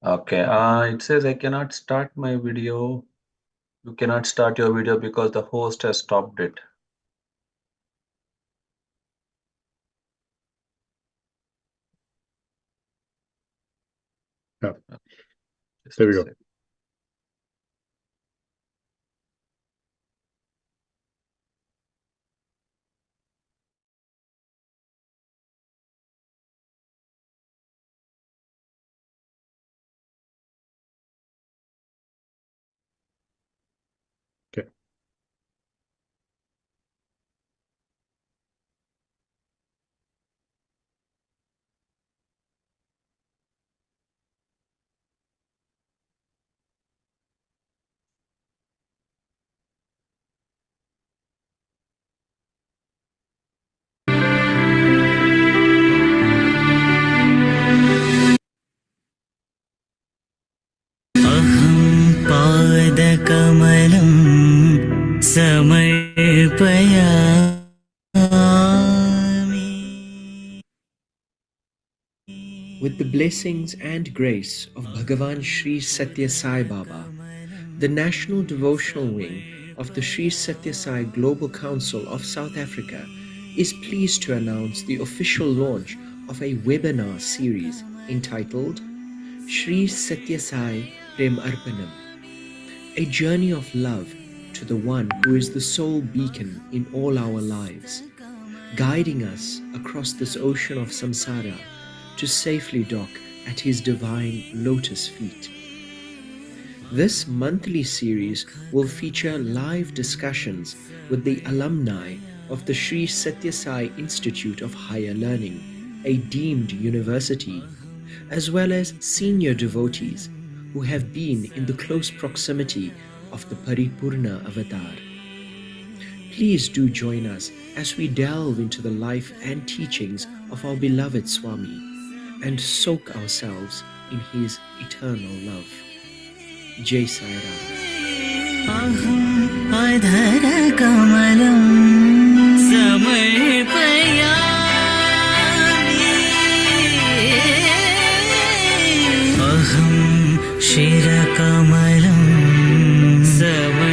Okay, it says I cannot start my video. You cannot start your video because the host has stopped it. Yeah, Just there a we go. sec. Okay. पादकमलं समर्पयामि. With the blessings and grace of Bhagavan Sri Sathya Sai Baba, the National Devotional Wing of the Sri Sathya Sai Global Council of South Africa is pleased to announce the official launch of a webinar series entitled Sri Sathya Sai Premarpanam, a journey of love to the one who is the sole beacon in all our lives, guiding us across this ocean of samsara to safely dock at his divine lotus feet. This monthly series will feature live discussions with the alumni of the Sri Sathya Sai Institute of Higher Learning, a deemed university, as well as senior devotees who have been in the close proximity of the Paripurna Avatar. Please do join us as we delve into the life and teachings of our beloved Swami and soak ourselves in his eternal love. Jai Sai Ram. Aham adhara kamalam samarpayami. Aham shira kamalam samarpayami.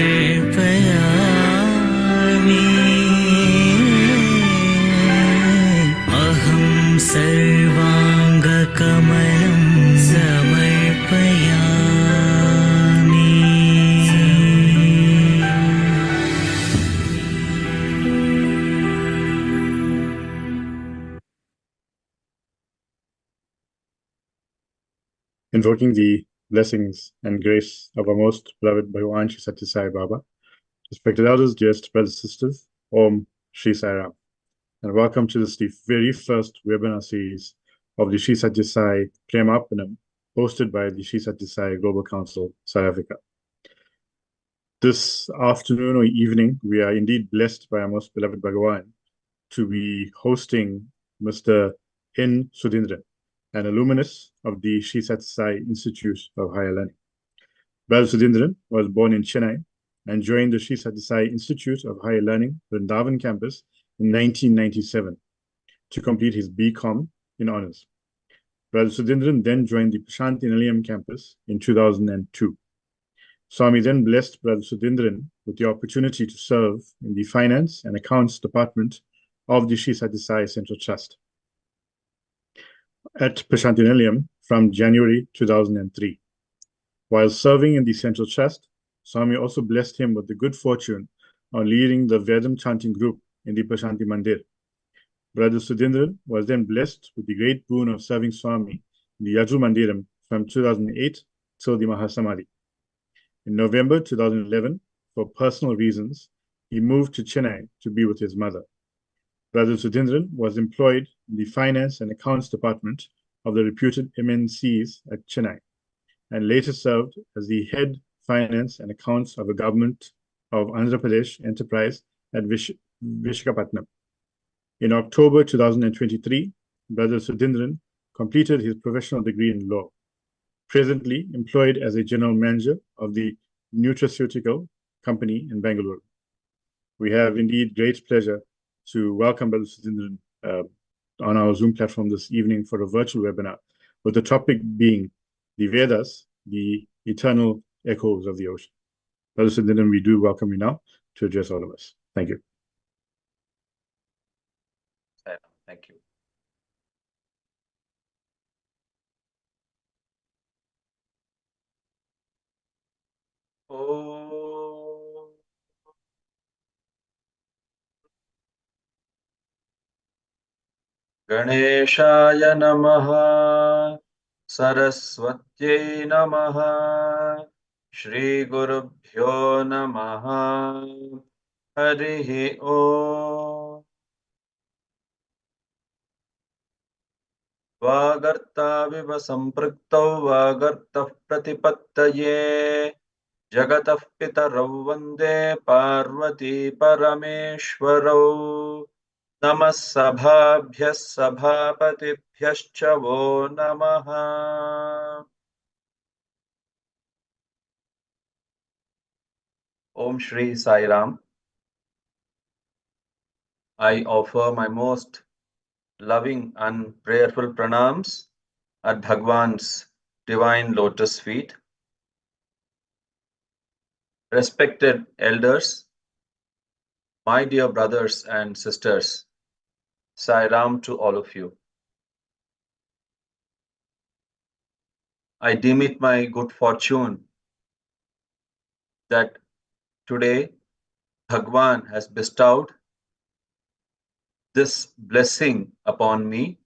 Aham sarvanga kamalam samarpayami. Invoking the blessings and grace of our most beloved Bhagavan Sri Sathya Sai Baba, respected elders, dearest brothers and sisters, Om Shri Sai Ram, and welcome to this, the very first webinar series of the Sri Sathya Sai Premarpanam, hosted by the Sri Sathya Sai Global Council, South Africa. This afternoon or evening, we are indeed blessed by our most beloved Bhagavan to be hosting Mr. N.Sudhindran, an alumnus of the Sri Sathya Sai Institute of Higher Learning. Brother Sudhindran was born in Chennai and joined the Sri Sathya Sai Institute of Higher Learning, Vrindavan campus in 1997 to complete his BCom in honors. Brother Sudhindran then joined the Prashanthi Nilayam campus in 2002. Swami then blessed Brother Sudhindran with the opportunity to serve in the Finance and Accounts Department of the Sri Sathya Sai Central Trust at Prashanthi Nilayam from January 2003. While serving in the Central Trust, Swami also blessed him with the good fortune of leading the Vedam chanting group in the Prashanthi Mandir. Brother Sudhindran was then blessed with the great boon of serving Swami in the Yajur Mandiram from 2008 till the Mahasamadhi. In November 2011, for personal reasons, he moved to Chennai to be with his mother. Brother Sudhindran was employed in the Finance and Accounts Department of the reputed MNCs at Chennai, and later served as the head finance and accounts of a government of Andhra Pradesh enterprise at Visakhapatnam. In October 2023, Brother Sudhindran completed his professional degree in law, presently employed as a general manager of the nutraceutical company in Bangalore. We have indeed great pleasure to welcome Brother Sudhindran on our Zoom platform this evening for a virtual webinar, with the topic being the Vedas, the eternal echoes of the ocean. Brother Sudhindran, we do welcome you now to address all of us. Thank you. Thank you. Oh. Ganeshaya Namaha, Saraswatyai Namaha, Shri Gurubhyo Namaha, Harihi Om. वागर्ताविव सम्पृक्तौ वागर्तः प्रतिपत्तये जगतः पितरौ वन्दे पार्वती परमेश्वरौ नमः सभाभ्यः सभापतिभ्यश्च वो नमः। Om Shri Sai Ram. I offer my most loving and prayerful pranams at Bhagwan's divine lotus feet. Respected elders, my dear brothers and sisters, Sai Ram to all of you. I deem it my good fortune that today Bhagwan has bestowed this blessing upon me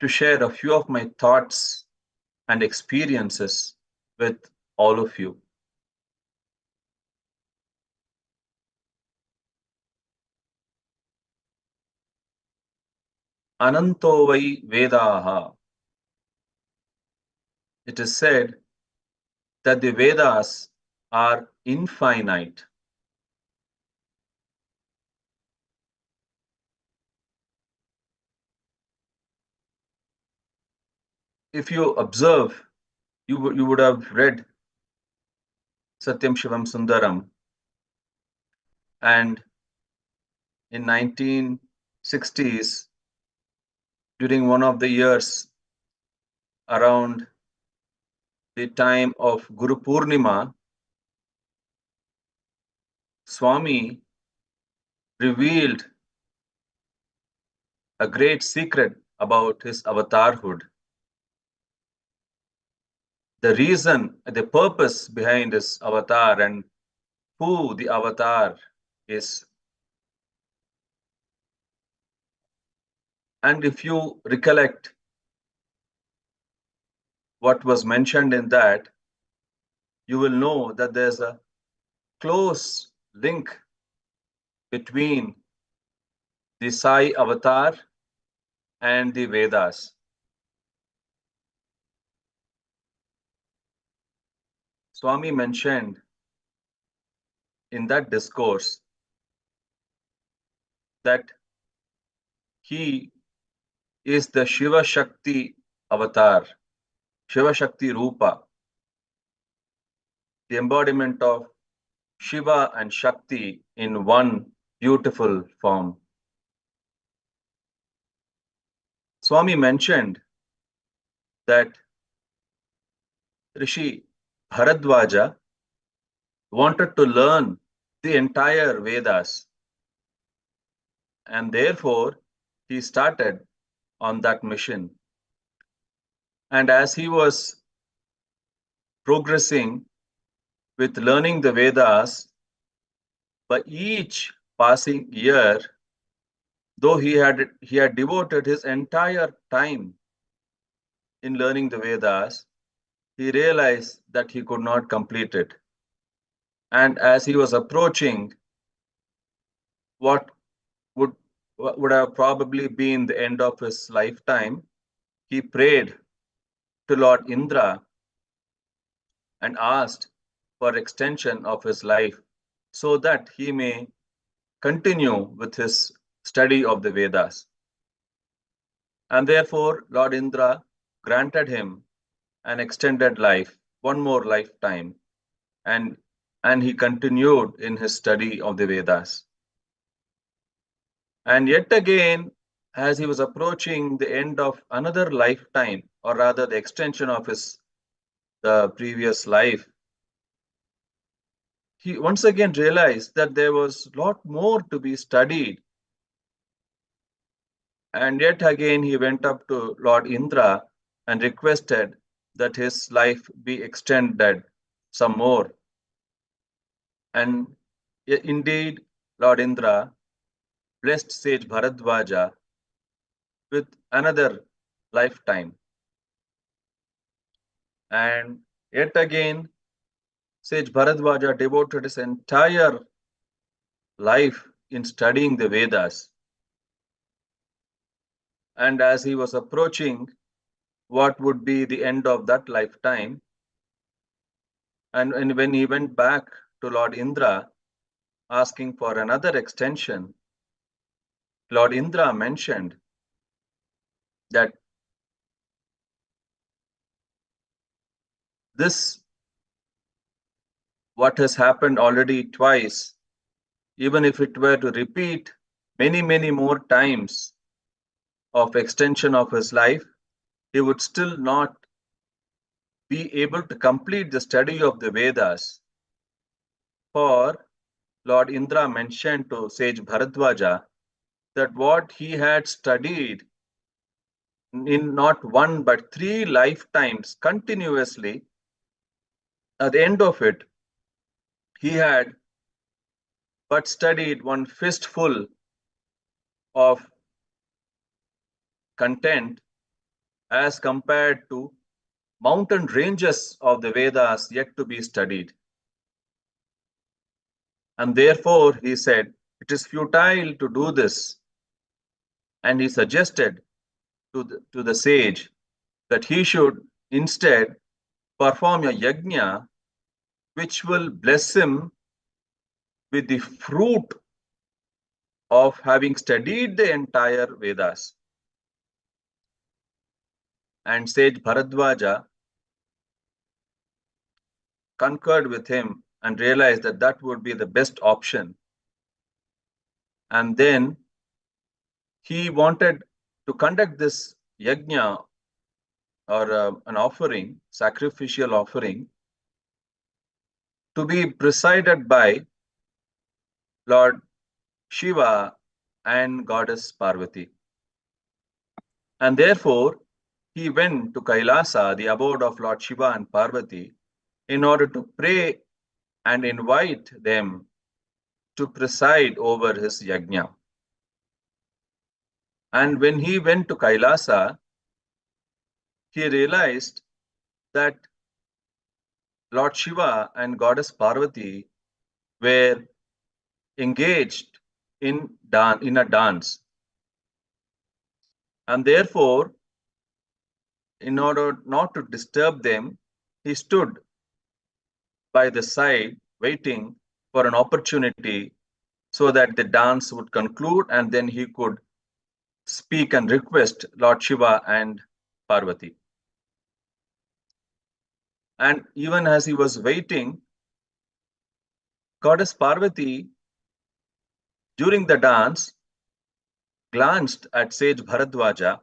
to share a few of my thoughts and experiences with all of you. Ananto vai Vedaha. It is said that the Vedas are infinite. If you observe, you would have read Satyam Shivam Sundaram, and in 1960s, during one of the years around the time of Guru Purnima, Swami revealed a great secret about his avatarhood. The reason, the purpose behind his avatar and who the avatar is. And if you recollect what was mentioned in that, you will know that there's a close link between the Sai Avatar and the Vedas. Swami mentioned in that discourse that he is the Shiva Shakti Avatar, Shiva Shakti Rupa, the embodiment of Shiva and Shakti in one beautiful form. Swami mentioned that Rishi Bharadwaja wanted to learn the entire Vedas, and therefore he started on that mission. And as he was progressing with learning the Vedas, by each passing year, though he had devoted his entire time in learning the Vedas, he realized that he could not complete it. And as he was approaching what would have probably been the end of his lifetime, he prayed to Lord Indra and asked for extension of his life so that he may continue with his study of the Vedas. And therefore, Lord Indra granted him an extended life, one more lifetime, and he continued in his study of the Vedas. And yet again, as he was approaching the end of another lifetime, or rather the extension of his the previous life, he once again realized that there was a lot more to be studied. And yet again, he went up to Lord Indra and requested that his life be extended some more. And indeed, Lord Indra blessed sage Bharadwaja with another lifetime. And yet again, sage Bharadwaja devoted his entire life in studying the Vedas. And as he was approaching what would be the end of that lifetime, and when he went back to Lord Indra asking for another extension, Lord Indra mentioned that this, what has happened already twice, even if it were to repeat many, many more times of extension of his life, he would still not be able to complete the study of the Vedas. For Lord Indra mentioned to sage Bharadwaja that what he had studied in not one but 3 lifetimes continuously, at the end of it, he had but studied one fistful of content as compared to mountain ranges of the Vedas yet to be studied. And therefore, he said, it is futile to do this. And he suggested to the sage that he should instead perform a yajna which will bless him with the fruit of having studied the entire Vedas. And sage Bharadwaja concurred with him and realized that that would be the best option. And then he wanted to conduct this yajna or an offering, sacrificial offering, to be presided by Lord Shiva and Goddess Parvati. And therefore, he went to Kailasa, the abode of Lord Shiva and Parvati, in order to pray and invite them to preside over his yajna. And when he went to Kailasa, he realized that Lord Shiva and Goddess Parvati were engaged in a dance. And therefore, in order not to disturb them, he stood by the side waiting for an opportunity so that the dance would conclude and then he could speak and request Lord Shiva and Parvati. And even as he was waiting, Goddess Parvati, during the dance, glanced at sage Bharadwaja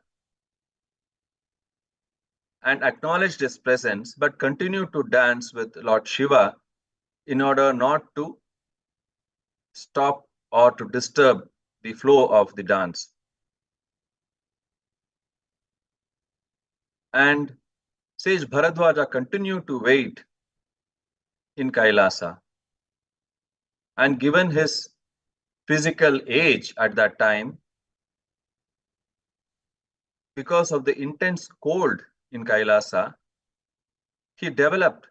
and acknowledged his presence, but continued to dance with Lord Shiva in order not to stop or to disturb the flow of the dance. And sage Bharadwaja continued to wait in Kailasa. And given his physical age at that time, because of the intense cold in Kailasa, he developed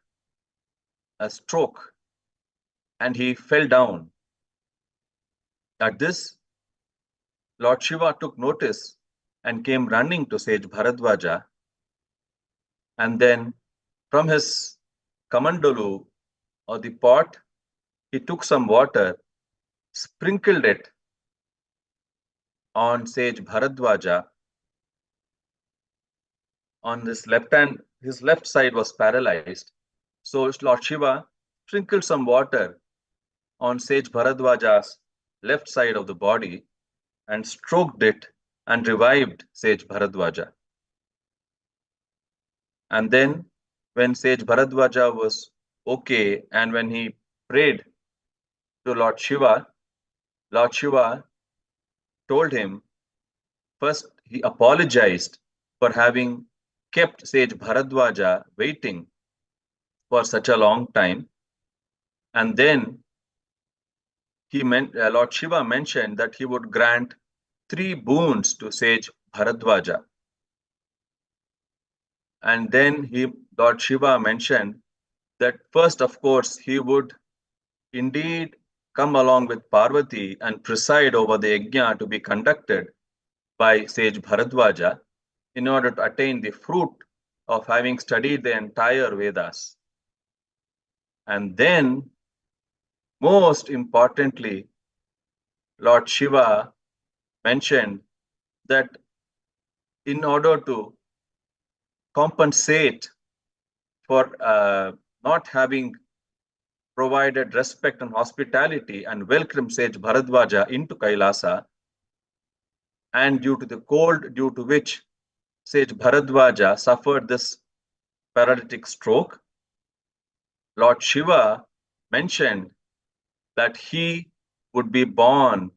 a stroke and he fell down. At this, Lord Shiva took notice and came running to sage Bharadwaja. And then from his kamandalu or the pot, he took some water, sprinkled it on sage Bharadwaja. On his left hand, his left side was paralyzed. So Lord Shiva sprinkled some water on sage Bharadwaja's left side of the body and stroked it and revived sage Bharadwaja. And then when Sage Bharadwaja was okay, and when he prayed to Lord Shiva told him, first he apologized for having kept Sage Bharadwaja waiting for such a long time. And then Lord Shiva mentioned that he would grant 3 boons to Sage Bharadwaja. And then Lord Shiva mentioned that first, of course, he would indeed come along with Parvati and preside over the yajna to be conducted by Sage Bharadwaja in order to attain the fruit of having studied the entire Vedas. And then, most importantly, Lord Shiva mentioned that in order to compensate for not having provided respect and hospitality and welcomed Sage Bharadwaja into Kailasa, and due to the cold due to which Sage Bharadwaja suffered this paralytic stroke, Lord Shiva mentioned that he would be born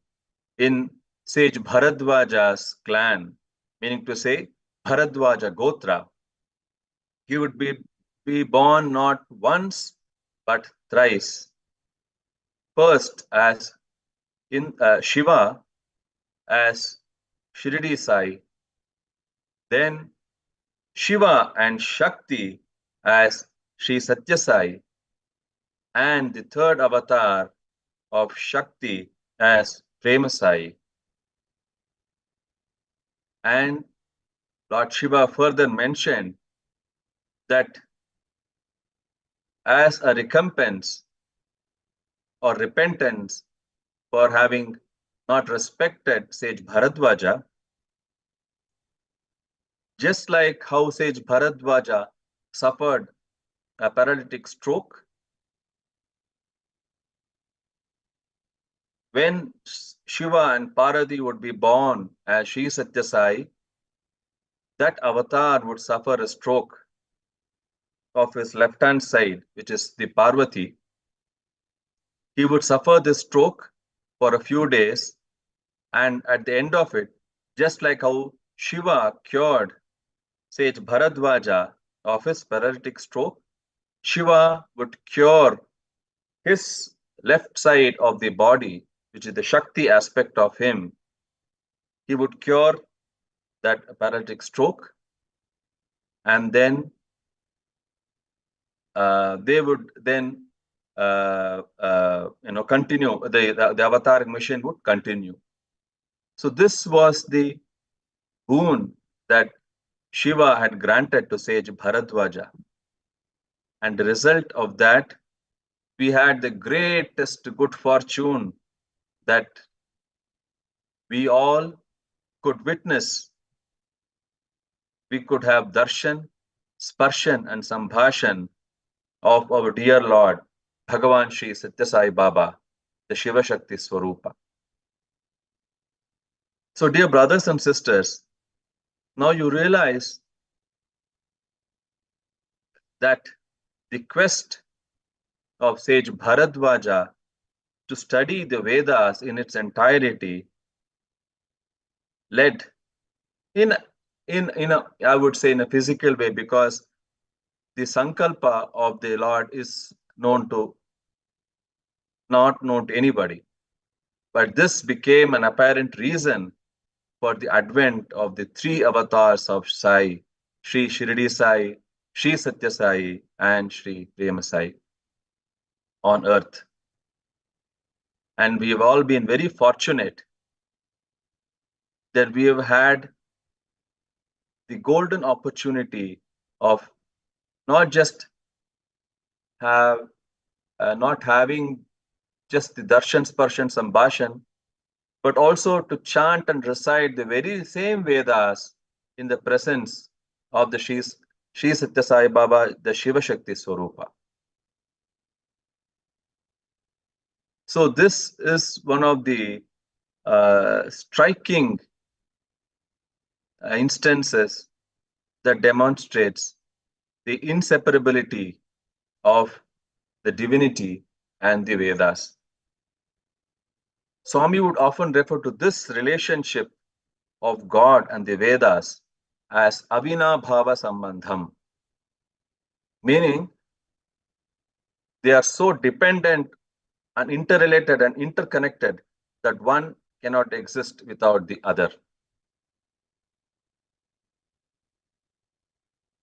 in Sage Bharadwaja's clan, meaning to say Bharadwaja Gotra. He would be born not once but thrice. First as in Shiva as Shirdi Sai, then Shiva and Shakti as Sri Sathya Sai, and the third avatar of Shakti as Prema Sai. And Lord Shiva further mentioned that as a recompense or repentance for having not respected Sage Bharadwaja, just like how Sage Bharadwaja suffered a paralytic stroke, when Shiva and Parvati would be born as Sri Sathya Sai, that avatar would suffer a stroke of his left-hand side, which is the Parvati. He would suffer this stroke for a few days, and at the end of it, just like how Shiva cured Sage Bharadwaja of his paralytic stroke, Shiva would cure his left side of the body, which is the Shakti aspect of him. He would cure that paralytic stroke, and then they would then continue, the avatar mission would continue. So this was the boon that Shiva had granted to Sage Bharadwaja. And the result of that, we had the greatest good fortune that we all could witness. We could have darshan, sparshan and sambhashan of our dear Lord, Bhagavan Sri Sathya Sai Baba, the Shiva Shakti Swarupa. So dear brothers and sisters, now you realize that the quest of Sage Bharadwaja to study the Vedas in its entirety led in a, I would say, in a physical way, because the sankalpa of the Lord is not known to anybody. But this became an apparent reason for the advent of the 3 avatars of Sai, Sri Shirdi Sai, Sri Sathya Sai, and Sri Prema Sai on earth. And we have all been very fortunate that we have had the golden opportunity of not just not having just the darshan, sparshan, sambhashan, but also to chant and recite the very same Vedas in the presence of the Sri Sathya Sai Baba, the Shiva Shakti Swarupa. So this is one of the striking instances that demonstrates the inseparability of the divinity and the Vedas. Swami would often refer to this relationship of God and the Vedas as Avinabhava Sambandham, meaning they are so dependent and interrelated and interconnected that one cannot exist without the other.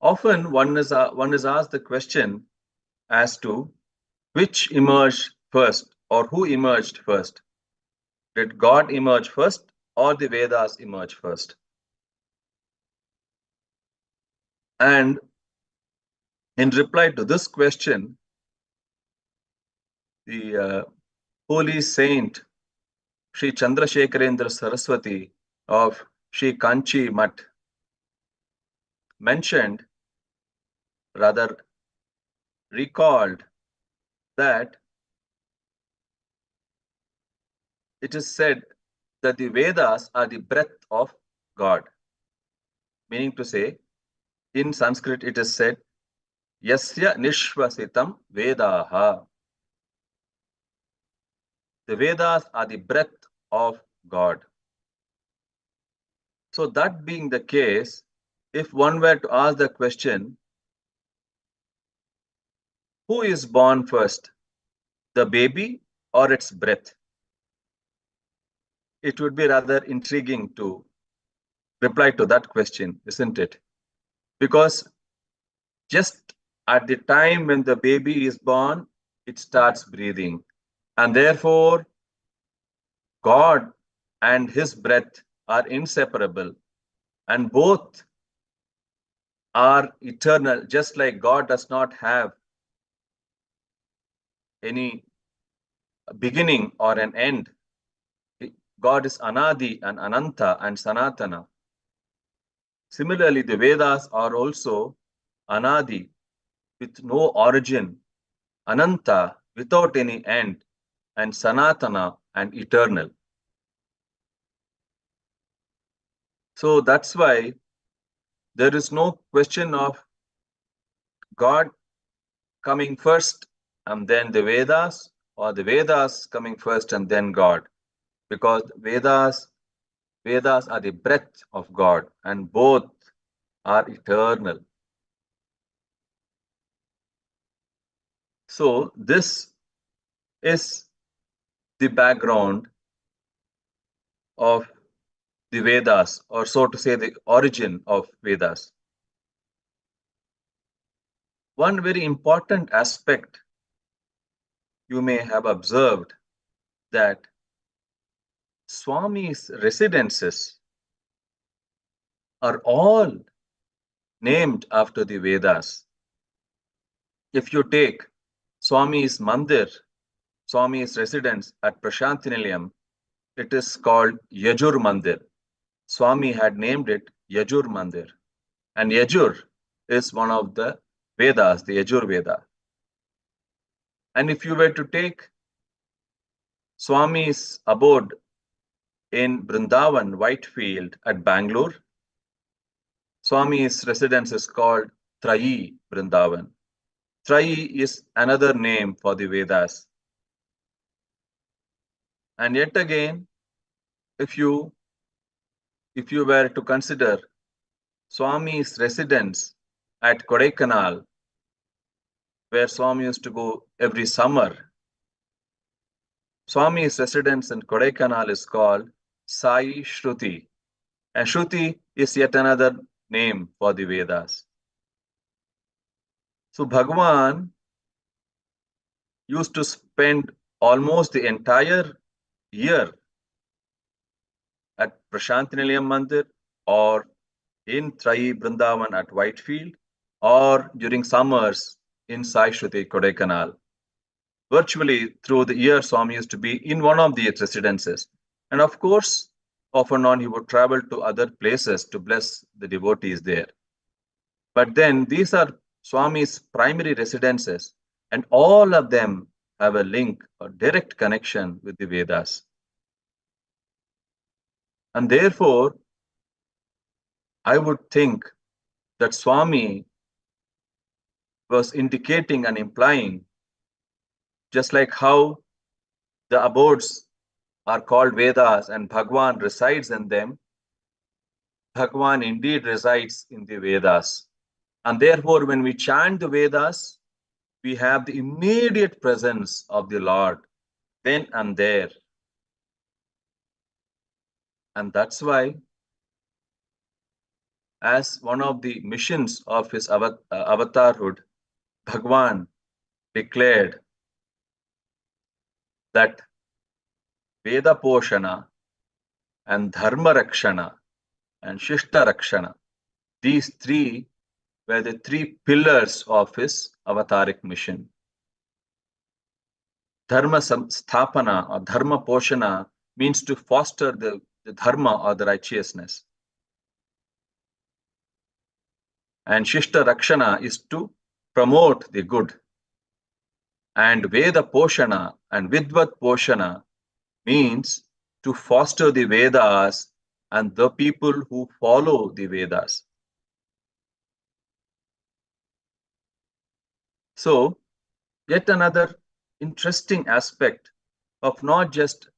Often one is asked the question as to which emerged first or who emerged first. Did God emerge first or the Vedas emerge first? And in reply to this question, the holy saint Sri Chandrasekharendra Saraswati of Sri Kanchi Mat mentioned, rather recalled, that it is said that the Vedas are the breath of God. Meaning to say, in Sanskrit it is said, Yasya Nishvasitam Vedaha. The Vedas are the breath of God. So that being the case, if one were to ask the question, who is born first, the baby or its breath? It would be rather intriguing to reply to that question, isn't it? Because just at the time when the baby is born, it starts breathing. And therefore, God and his breath are inseparable. And both are eternal, just like God does not have any beginning or an end. God is Anadi and Ananta and Sanatana. Similarly, the Vedas are also Anadi, with no origin, Ananta, without any end, and Sanatana, and eternal. So that's why there is no question of God coming first and then the Vedas, or the Vedas coming first and then God, because Vedas are the breath of God and both are eternal. So this is the background of the Vedas, or so to say, the origin of Vedas. One very important aspect you may have observed, that Swami's residences are all named after the Vedas. If you take Swami's Mandir, Swami's residence at Prashanthi Nilayam, it is called Yajur Mandir. Swami had named it Yajur Mandir. And Yajur is one of the Vedas, the Yajur Veda. And if you were to take Swami's abode in Brindavan, Whitefield at Bangalore, Swami's residence is called Trayi Brindavan. Trayi is another name for the Vedas. And yet again, if you were to consider Swami's residence at Kodaikanal, where Swami used to go every summer, Swami's residence in Kodaikanal is called Sai Shruti. And Shruti is yet another name for the Vedas. So Bhagavan used to spend almost the entire year at Prashanthi Nilayam Mandir, or in Trayi Brindavan at Whitefield, or during summers in Sai Shruti Kodaikanal. Virtually through the year, Swami used to be in one of the residences. And of course, off and on, he would travel to other places to bless the devotees there. But then these are Swami's primary residences, and all of them have a link or direct connection with the Vedas. And therefore, I would think that Swami was indicating and implying, just like how the abodes are called Vedas and Bhagwan resides in them, Bhagwan indeed resides in the Vedas. And therefore, when we chant the Vedas, we have the immediate presence of the Lord then and there. And that's why, as one of the missions of his avatarhood, Bhagwan declared that Veda Poshana and Dharma Rakshana and Shishta Rakshana, these three were the three pillars of his avataric mission. Dharma Sthapana or Dharma Poshana means to foster the Dharma or the righteousness. And Shishta Rakshana is to promote the good. And Veda Poshana and Vidvat Poshana means to foster the Vedas and the people who follow the Vedas. So, yet another interesting aspect of not just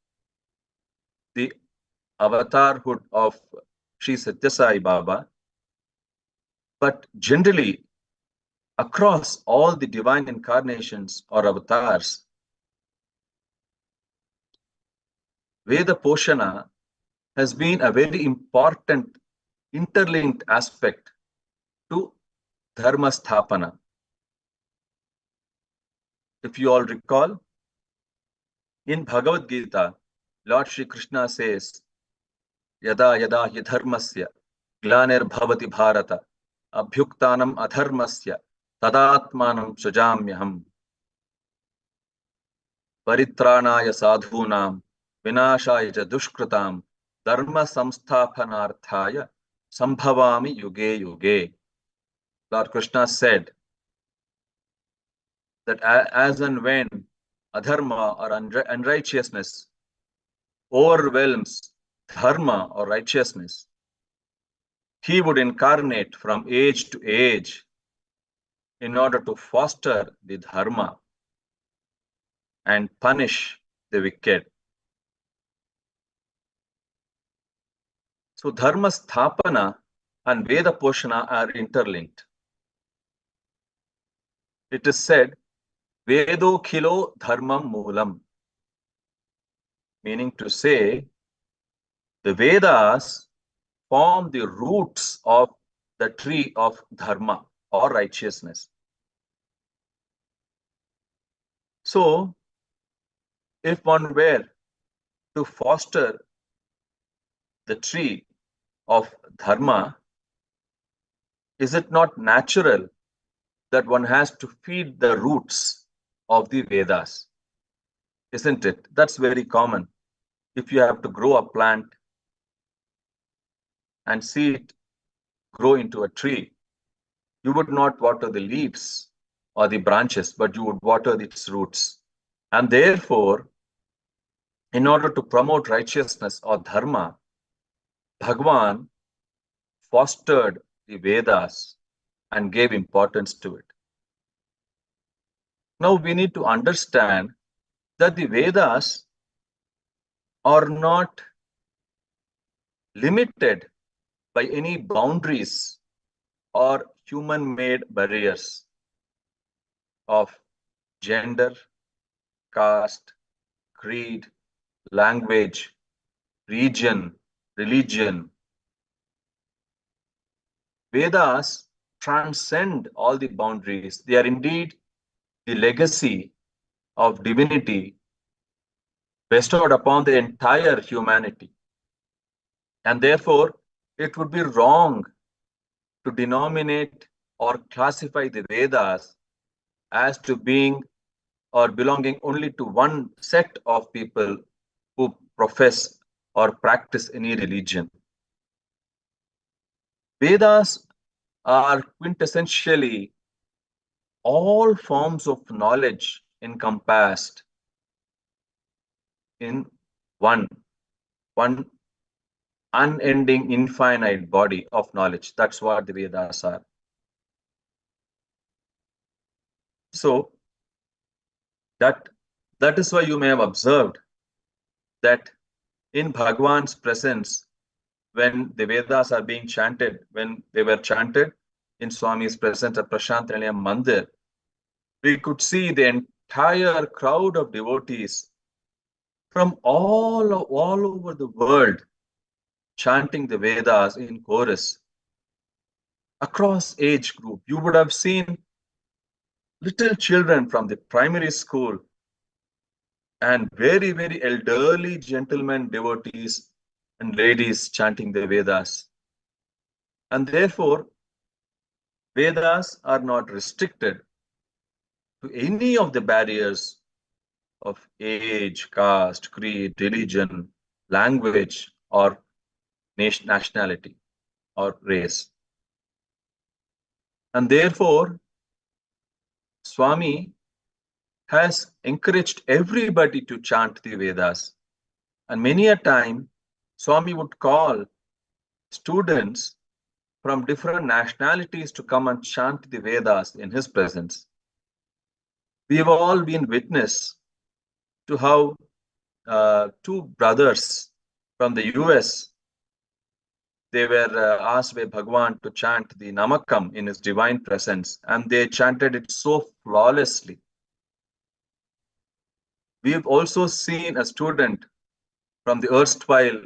the avatarhood of Sri Sathya Sai Baba, but generally across all the divine incarnations or avatars, Veda Poshana has been a very important interlinked aspect to Dharma Sthapana. If you all recall, in Bhagavad Gita, Lord Shri Krishna says, Yada yada hi dharmasya glanir bhavati bharata abhyuktanam adharmasya tadatmanam sujamyaham paritranaya sadhunam vinashaya ja dushkritam dharma samsthapanarthaya sambhavami yuge yuge. Lord Krishna said that as and when adharma or unrighteousness overwhelms dharma or righteousness, he would incarnate from age to age in order to foster the dharma and punish the wicked. So Dharma Sthapana and Veda Poshana are interlinked. It is said, Vedo Khilo Dharmam Moolam, meaning to say, the Vedas form the roots of the tree of Dharma or righteousness. So, if one were to foster the tree of Dharma, is it not natural that one has to feed the roots of the Vedas? Isn't it? That's very common. If you have to grow a plant and see it grow into a tree, you would not water the leaves or the branches, but you would water its roots. And therefore, in order to promote righteousness or dharma, Bhagwan fostered the Vedas and gave importance to it. Now we need to understand that the Vedas are not limited by any boundaries or human-made barriers of gender, caste, creed, language, region, religion. Vedas transcend all the boundaries. They are indeed the legacy of divinity bestowed upon the entire humanity. And therefore, it would be wrong to denominate or classify the Vedas as to being or belonging only to one set of people who profess or practice any religion. Vedas are quintessentially all forms of knowledge encompassed in one unending, infinite body of knowledge. That's what the Vedas are. So that is why you may have observed that in Bhagwan's presence, when the Vedas are being chanted, when they were chanted in Swami's presence at Prashanthi Nilayam Mandir, we could see the entire crowd of devotees from all over the world chanting the Vedas in chorus across age group. You would have seen little children from the primary school and very, very elderly gentlemen, devotees, and ladies chanting the Vedas. And therefore, Vedas are not restricted to any of the barriers of age, caste, creed, religion, language, or nationality or race. And therefore, Swami has encouraged everybody to chant the Vedas. And many a time, Swami would call students from different nationalities to come and chant the Vedas in his presence. We have all been witness to how two brothers from the US, they were asked by Bhagwan to chant the Namakam in his divine presence, and they chanted it so flawlessly. We have also seen a student from the erstwhile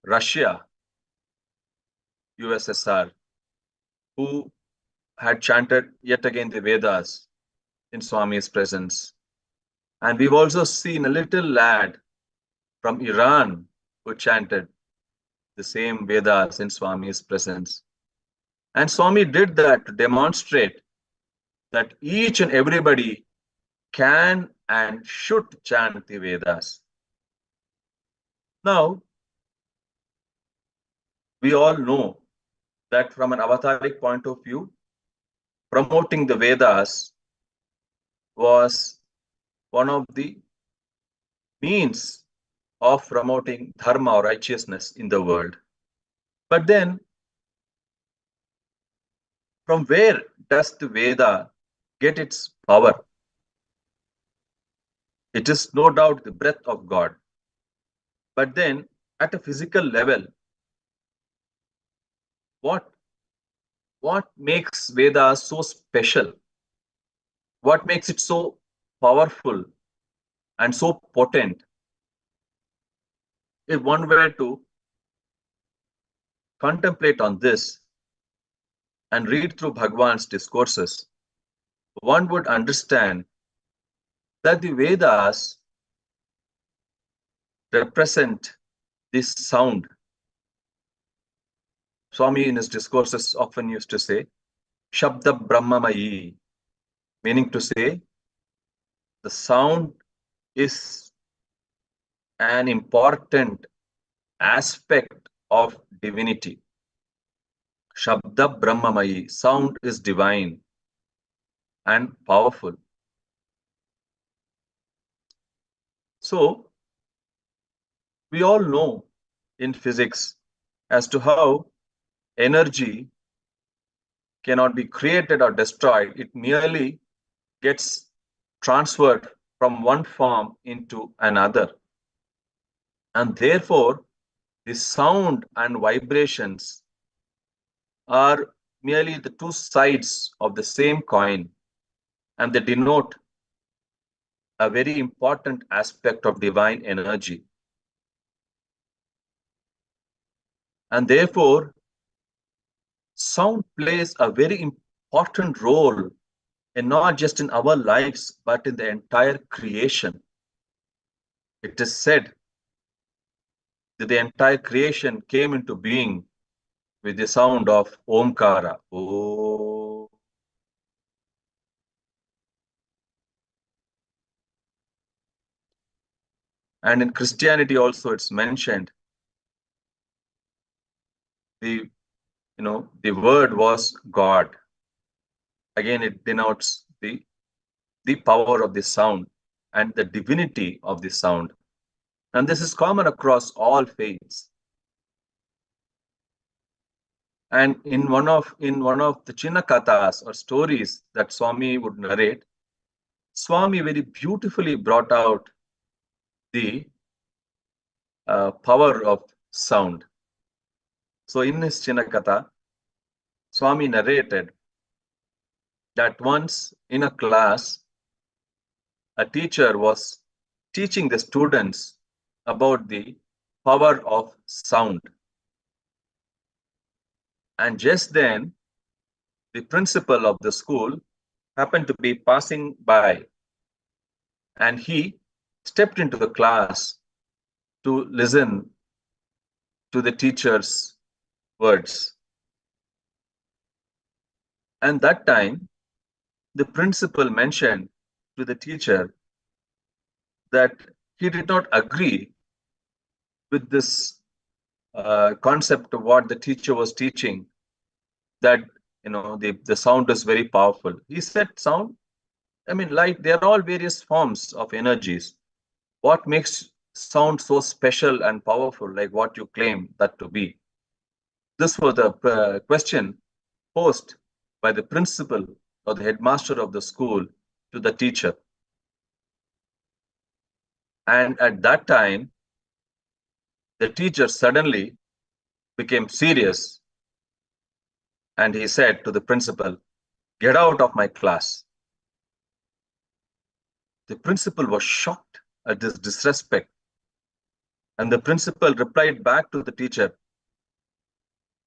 Russia, USSR, who had chanted yet again the Vedas in Swami's presence. And we've also seen a little lad from Iran who chanted the same Vedas in Swami's presence. And Swami did that to demonstrate that each and everybody can and should chant the Vedas. Now, we all know that from an avataric point of view, promoting the Vedas was one of the means of promoting dharma or righteousness in the world. But then, from where does the Veda get its power? It is no doubt the breath of God. But then, at a physical level, what makes Vedas so special? What makes it so powerful and so potent? If one were to contemplate on this and read through Bhagwan's discourses, one would understand that the Vedas represent this sound. Swami in his discourses often used to say, Shabda Brahmamayi, meaning to say, the sound is an important aspect of divinity. Shabda Brahmamayi, sound is divine and powerful. So, we all know in physics as to how energy cannot be created or destroyed. It merely gets transferred from one form into another. And therefore, the sound and vibrations are merely the two sides of the same coin, and they denote a very important aspect of divine energy. And therefore, sound plays a very important role and not just in our lives, but in the entire creation. It is said that the entire creation came into being with the sound of Omkara. Oh. And in Christianity also it's mentioned, the word was God. Again, it denotes the power of the sound and the divinity of the sound. And this is common across all faiths. And in one of the Chinna Kathas or stories that Swami would narrate, Swami very beautifully brought out the power of sound. So in his Chinnakatha, Swami narrated that once in a class, a teacher was teaching the students about the power of sound. And just then, the principal of the school happened to be passing by, and he stepped into the class to listen to the teacher's words. And that time, the principal mentioned to the teacher that he did not agree with this concept of what the teacher was teaching, that the sound is very powerful. He said, sound, I mean, light, they are all various forms of energies. What makes sound so special and powerful, like what you claim that to be? This was the question posed by the principal or the headmaster of the school to the teacher. And at that time, the teacher suddenly became serious, and he said to the principal, "Get out of my class." The principal was shocked at this disrespect, and the principal replied back to the teacher,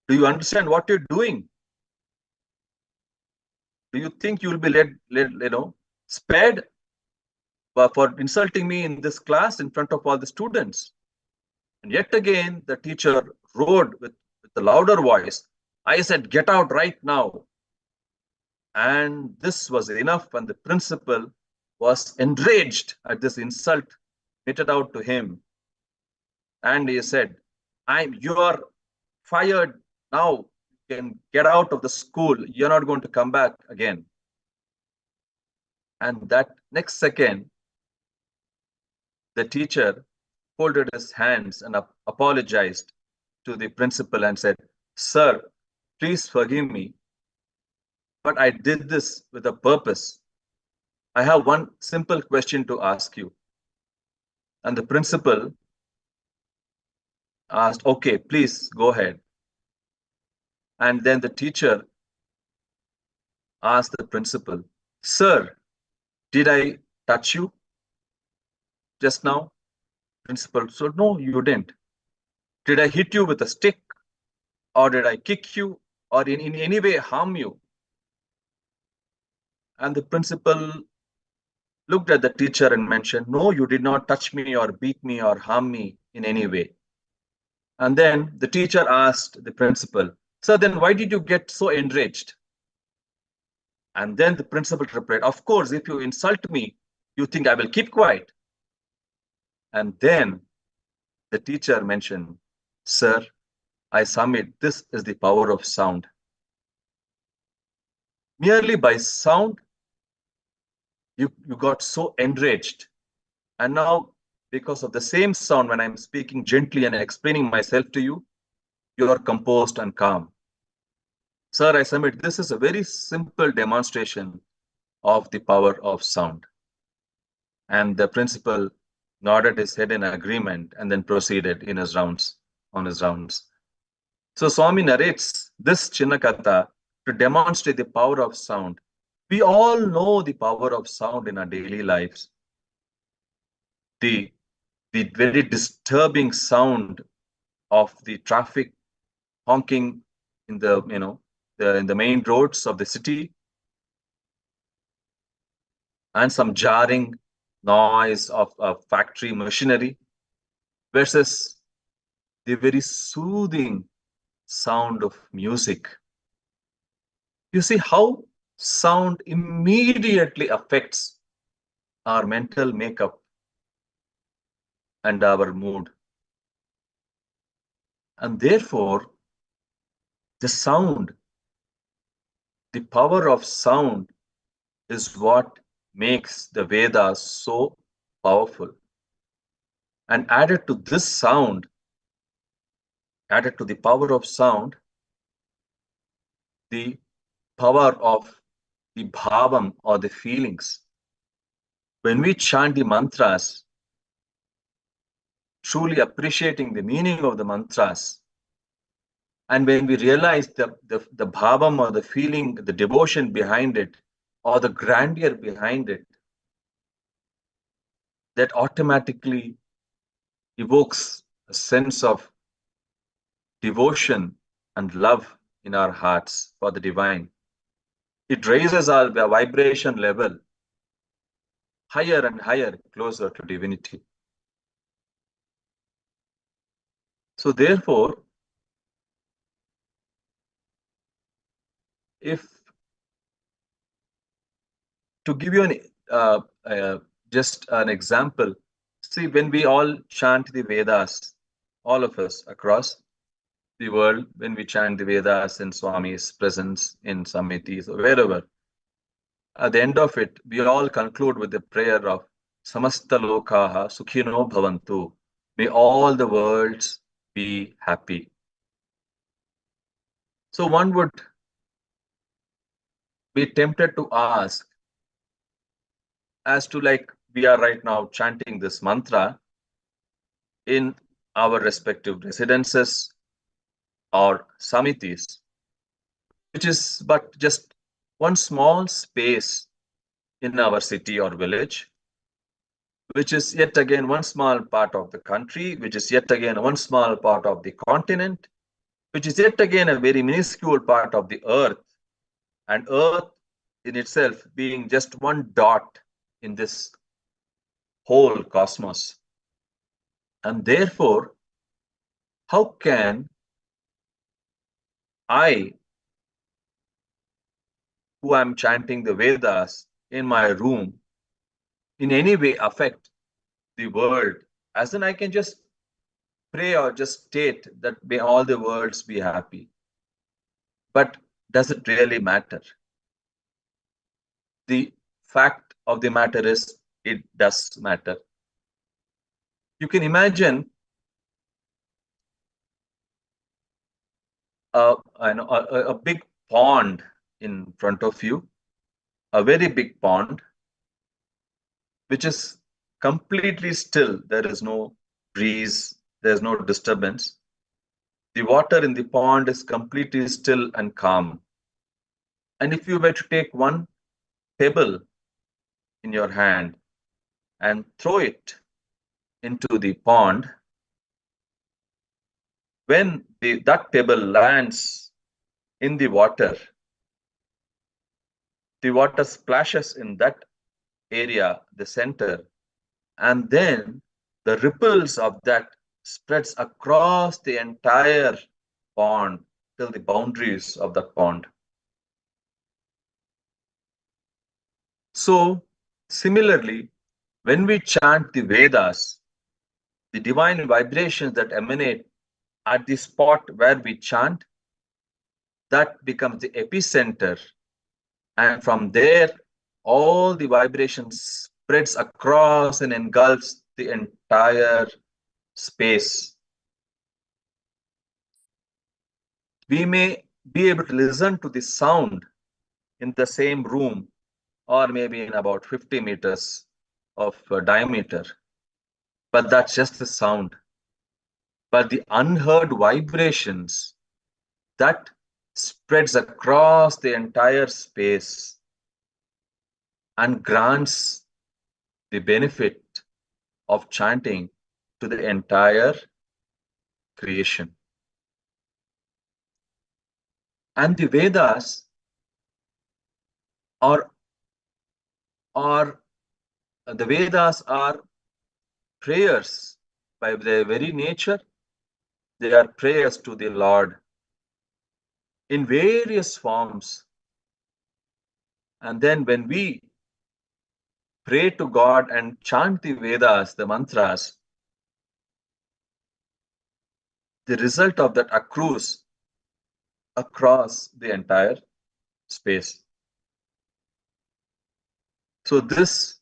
"Do you understand what you're doing? Do you think you will be spared for insulting me in this class in front of all the students?" And yet again, the teacher roared with a louder voice, "I said, get out right now." And this was enough, and the principal was enraged at this insult meted out to him. And he said, "You are fired now. You can get out of the school. You're not going to come back again." And that next second, the teacher folded his hands and apologized to the principal and said, "Sir, please forgive me, but I did this with a purpose. I have one simple question to ask you." And the principal asked, "Okay, please go ahead." And then the teacher asked the principal, "Sir, did I touch you just now?" Principal said, "No, you didn't." "Did I hit you with a stick, or did I kick you, or in any way harm you?" And the principal looked at the teacher and mentioned, "No, you did not touch me or beat me or harm me in any way." And then the teacher asked the principal, "So then why did you get so enraged?" And then the principal replied, "Of course, if you insult me, you think I will keep quiet." And then the teacher mentioned, "Sir, I submit, this is the power of sound. Merely by sound, you got so enraged. And now, because of the same sound, when I'm speaking gently and explaining myself to you, you are composed and calm. Sir, I submit, this is a very simple demonstration of the power of sound." And the principal nodded his head in agreement and then proceeded on his rounds. So Swami narrates this Chinnakatha to demonstrate the power of sound. We all know the power of sound in our daily lives. The very disturbing sound of the traffic honking in the main roads of the city, and some jarring noise of factory machinery, versus the very soothing sound of music. You see how sound immediately affects our mental makeup and our mood. And therefore, the sound, the power of sound, is what makes the Vedas so powerful. And added to this sound, added to the power of sound, the power of the bhavam or the feelings. when we chant the mantras, truly appreciating the meaning of the mantras, and when we realize the bhavam or the feeling, the devotion behind it, or the grandeur behind it, that automatically evokes a sense of devotion and love in our hearts for the divine. It raises our vibration level higher and higher, closer to divinity. So therefore, if to give you just an example, see, when we all chant the Vedas, all of us across the world, when we chant the Vedas in Swami's presence, in Samitis, or wherever, at the end of it, we all conclude with the prayer of Samasta Lokaha Sukhino Bhavantu. May all the worlds be happy. So one would be tempted to ask, as to like we are right now chanting this mantra in our respective residences or samitis, which is but just one small space in our city or village, which is yet again one small part of the country, which is yet again one small part of the continent, which is yet again a very minuscule part of the earth, and earth in itself being just one dot in this whole cosmos. And therefore, how can I, who am chanting the Vedas in my room, in any way affect the world? As in, I can just pray or just state that may all the worlds be happy. But does it really matter? The fact of the matter is, it does matter. You can imagine a big pond in front of you, a very big pond, which is completely still. There is no breeze, there's no disturbance. The water in the pond is completely still and calm. And if you were to take one pebble in your hand and throw it into the pond, when that pebble lands in the water splashes in that area, the center, and then the ripples of that spreads across the entire pond till the boundaries of that pond. So similarly, when we chant the Vedas, the divine vibrations that emanate at the spot where we chant, that becomes the epicenter, and from there all the vibrations spreads across and engulfs the entire space. We may be able to listen to the sound in the same room, or maybe in about 50 meters of diameter, but that's just the sound. But the unheard vibrations, that spreads across the entire space and grants the benefit of chanting to the entire creation. And the Vedas are prayers by their very nature. They are prayers to the Lord in various forms. And then when we pray to God and chant the Vedas, the mantras, the result of that accrues across the entire space. So this,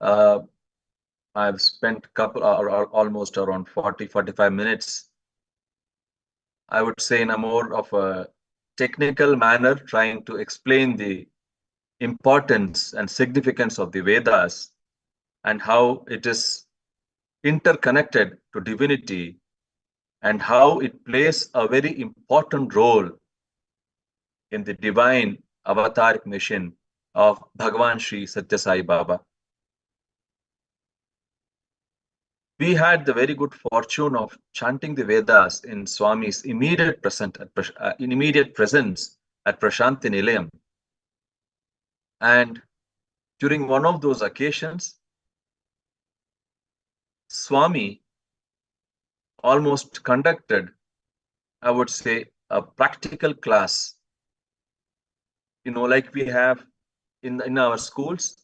I've spent almost around 40-45 minutes, I would say, in a more of a technical manner, trying to explain the importance and significance of the Vedas and how it is interconnected to divinity and how it plays a very important role in the divine avataric mission of Bhagavan Sri Sathya Sai Baba. We had the very good fortune of chanting the Vedas in Swami's immediate presence at Prashanthi Nilayam. And during one of those occasions, Swami almost conducted, I would say, a practical class. Like we have in our schools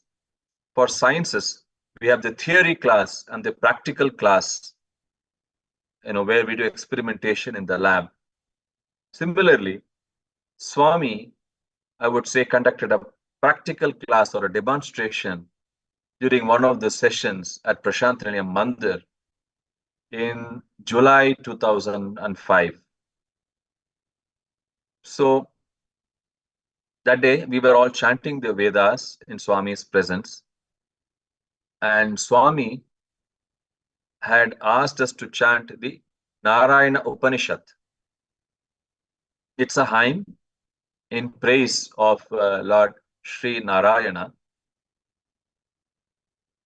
for sciences, we have the theory class and the practical class, where we do experimentation in the lab. Similarly, Swami, I would say, conducted a practical class or a demonstration during one of the sessions at Prashanthi Nilayam Mandir in July 2005. So that day, we were all chanting the Vedas in Swami's presence. And Swami had asked us to chant the Narayana Upanishad. It's a hymn in praise of Lord Sri Narayana.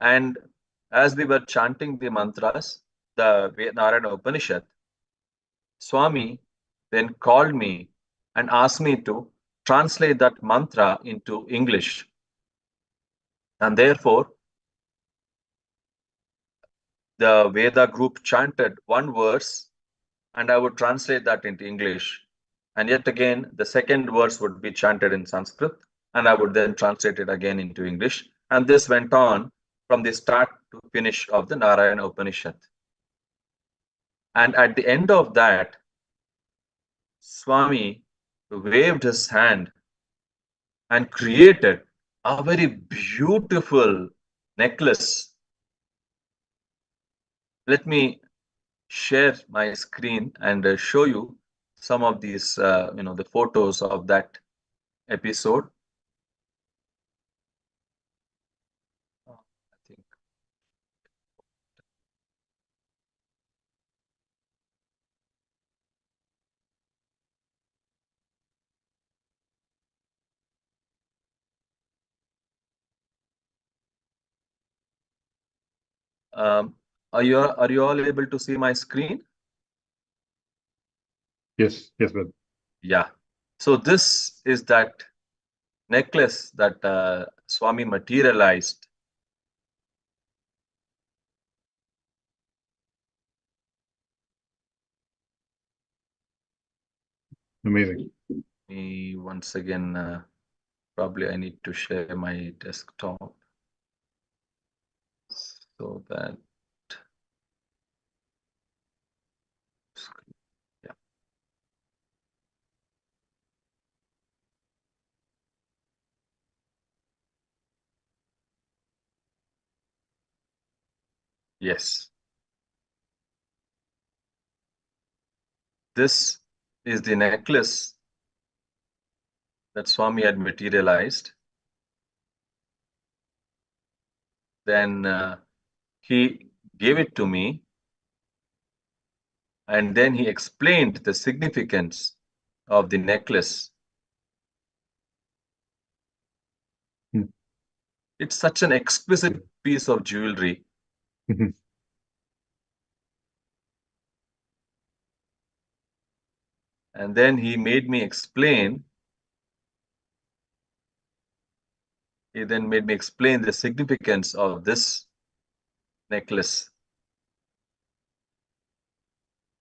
And as we were chanting the mantras, the Narayana Upanishad, Swami then called me and asked me to translate that mantra into English. And therefore, the Veda group chanted one verse, and I would translate that into English. And yet again, the second verse would be chanted in Sanskrit, and I would then translate it again into English. And this went on from the start to finish of the Narayana Upanishad. And at the end of that, Swami waved his hand and created a very beautiful necklace. Let me share my screen and show you some of these, the photos of that episode. I think. Are you all able to see my screen? Yes, brother. Yeah. So this is that necklace that Swami materialized. Amazing. Once again, probably I need to share my desktop so that. Yeah. Yes. This is the necklace that Swami had materialized. Then he gave it to me, and then he explained the significance of the necklace. It's such an exquisite piece of jewelry. And then he made me explain. He then made me explain the significance of this necklace.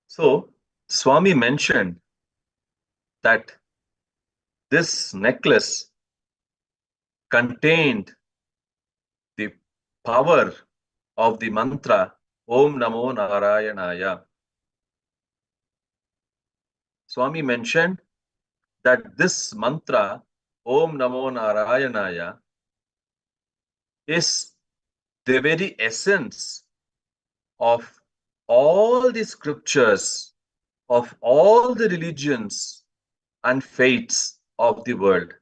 So Swami mentioned that this necklace contained the power of the mantra Om Namo Narayanaya. Swami mentioned that this mantra Om Namo Narayanaya is the very essence of all the scriptures, of all the religions and faiths of the world.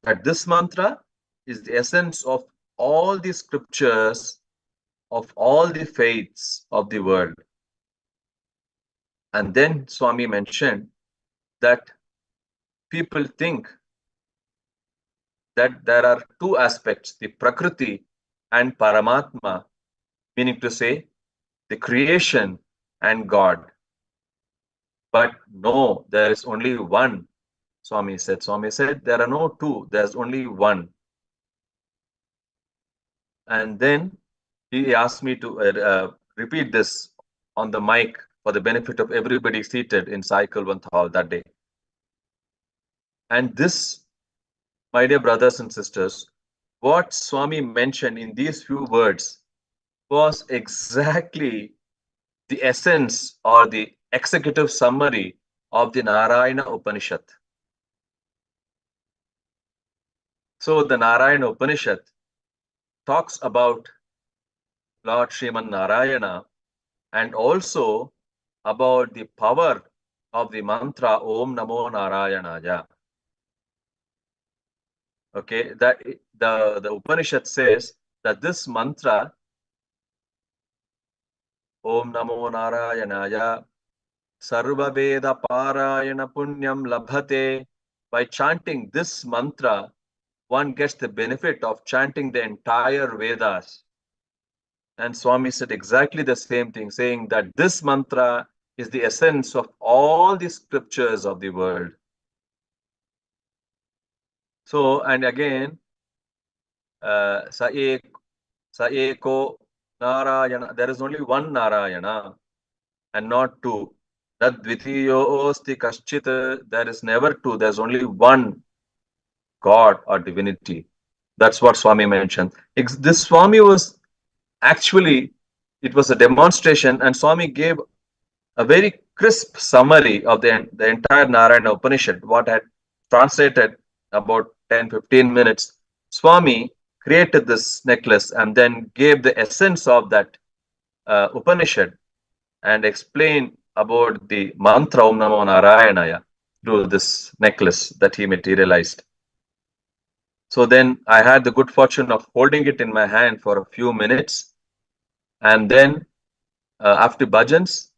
that this mantra is the essence of all the scriptures of all the faiths of the world. And then Swami mentioned that people think that there are two aspects, the Prakriti and Paramatma, meaning to say the creation and God. But no, there is only one, Swami said. Swami said there are no two, there's only one. And then he asked me to repeat this on the mic for the benefit of everybody seated in Sai Kulwant Hall that day. And this, my dear brothers and sisters, what Swami mentioned in these few words was exactly the essence or the executive summary of the Narayana Upanishad. So the Narayana Upanishad talks about Lord Sriman Narayana and also about the power of the mantra Om Namo Narayanaya. Okay, that the Upanishad says that this mantra Om Namo Narayanaya Sarva Veda Parayana Punyam Labhate. By chanting this mantra, one gets the benefit of chanting the entire Vedas. And Swami said exactly the same thing, saying that this mantra is the essence of all the scriptures of the world. So, and again, Sa Eko Narayana, there is only one Narayana and not two. That Dvitiyo Osti Kaschit, there is never two, there's only one God or divinity. That's what Swami mentioned. This Swami was actually, it was a demonstration, and Swami gave a very crisp summary of the entire Narayana Upanishad, what I had translated about 10-15 minutes. Swami created this necklace and then gave the essence of that Upanishad and explained about the mantra Om Namo Narayanaya through this necklace that he materialized. So then I had the good fortune of holding it in my hand for a few minutes. And then after bhajans,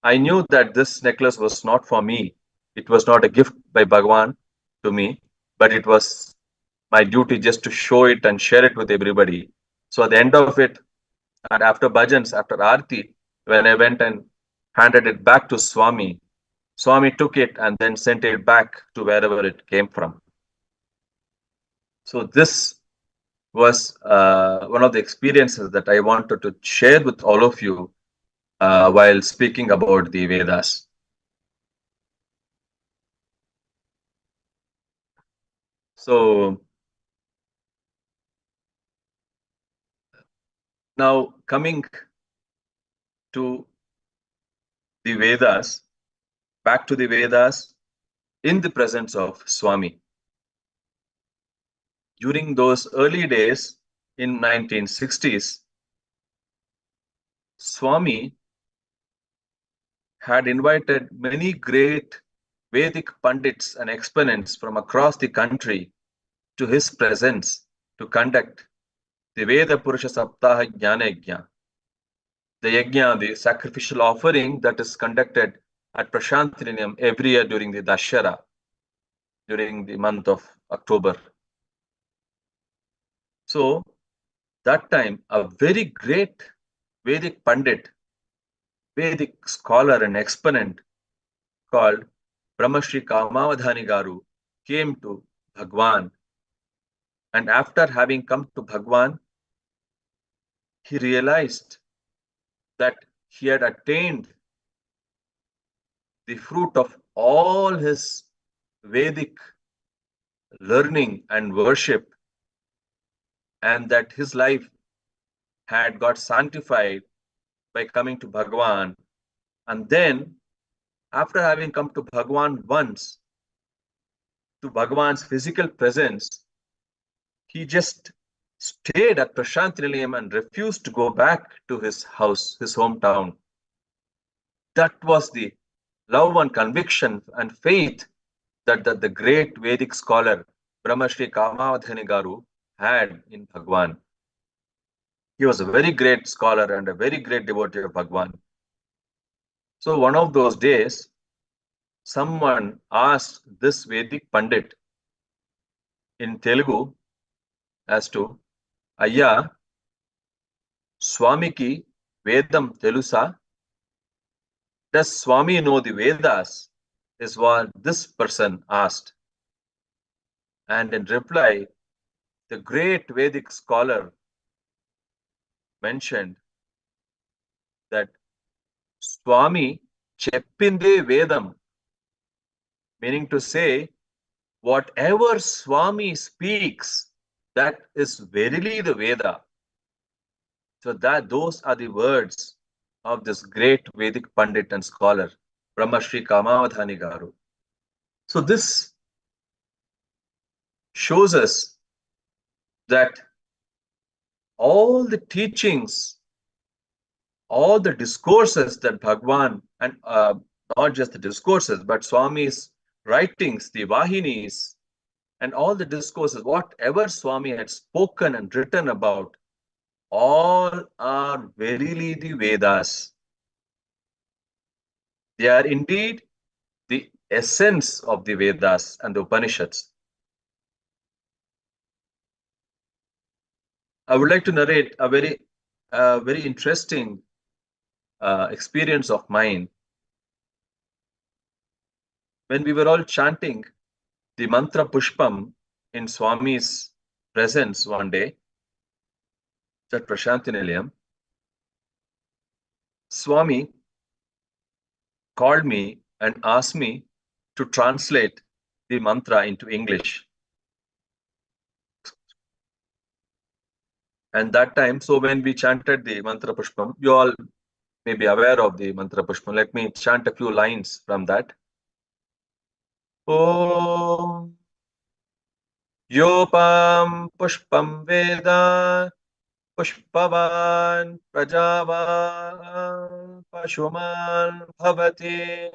I knew that this necklace was not for me. It was not a gift by Bhagwan to me, but it was my duty just to show it and share it with everybody. So at the end of it, and after bhajans, after Aarti, when I went and handed it back to Swami, Swami took it and then sent it back to wherever it came from. So this was one of the experiences that I wanted to share with all of you while speaking about the Vedas. So now coming to the Vedas, back to the Vedas in the presence of Swami. During those early days in 1960s, Swami had invited many great Vedic pundits and exponents from across the country to his presence to conduct the Veda Purusha Saptaha Jnana Yajna. The Yajna, the sacrificial offering that is conducted at Prashanthi Nilayam every year during the Dashara, during the month of October. So that time, a very great Vedic Pandit, Vedic scholar and exponent called Brahmashri Kamavadhani Garu came to Bhagwan. And after having come to Bhagwan, he realized that he had attained the fruit of all his Vedic learning and worship, and that his life had got sanctified by coming to Bhagwan. And then, after having come to Bhagwan once, to Bhagwan's physical presence, he just stayed at Prashanthi Nilayam and refused to go back to his house, his hometown. That was the love and conviction and faith that the great Vedic scholar Brahmashri Kamavadhani Garu had in Bhagwan. He was a very great scholar and a very great devotee of Bhagwan. So one of those days, someone asked this Vedic Pandit in Telugu as to, Ayya, Swamiki Vedam Telusa? Does Swami know the Vedas? Is what this person asked. And in reply, the great Vedic scholar mentioned that Swami Cheppinde Vedam, meaning to say, whatever Swami speaks, that is verily the Veda. So that those are the words of this great Vedic Pandit and scholar, Brahmashri Kamavadhani Garu. So this shows us that all the teachings, all the discourses that Bhagwan, and not just the discourses, but Swami's writings, the Vahinis, and all the discourses, whatever Swami had spoken and written about, all are verily the Vedas. They are indeed the essence of the Vedas and the Upanishads. I would like to narrate a very interesting experience of mine. When we were all chanting the mantra Pushpam in Swami's presence one day at Prashanthi Nilayam, Swami called me and asked me to translate the mantra into English. And that time, so when we chanted the mantra Pushpam, you all may be aware of the mantra Pushpam. Let me chant a few lines from that. Om Yopam Pushpam Veda Pushpavan Prajavan Pashuman Bhavati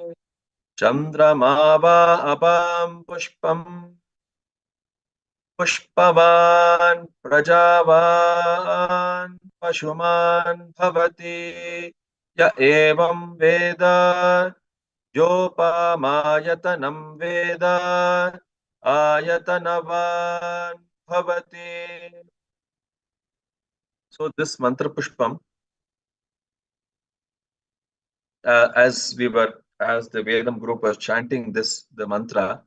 Chandramava Apam Pushpam Pushpavan Prajavan Pashuman Bhavati Ya Evam Veda Yopamayatanam Veda Ayatanavan Bhavati. So this mantra Pushpam, as the Vedam group was chanting the mantra,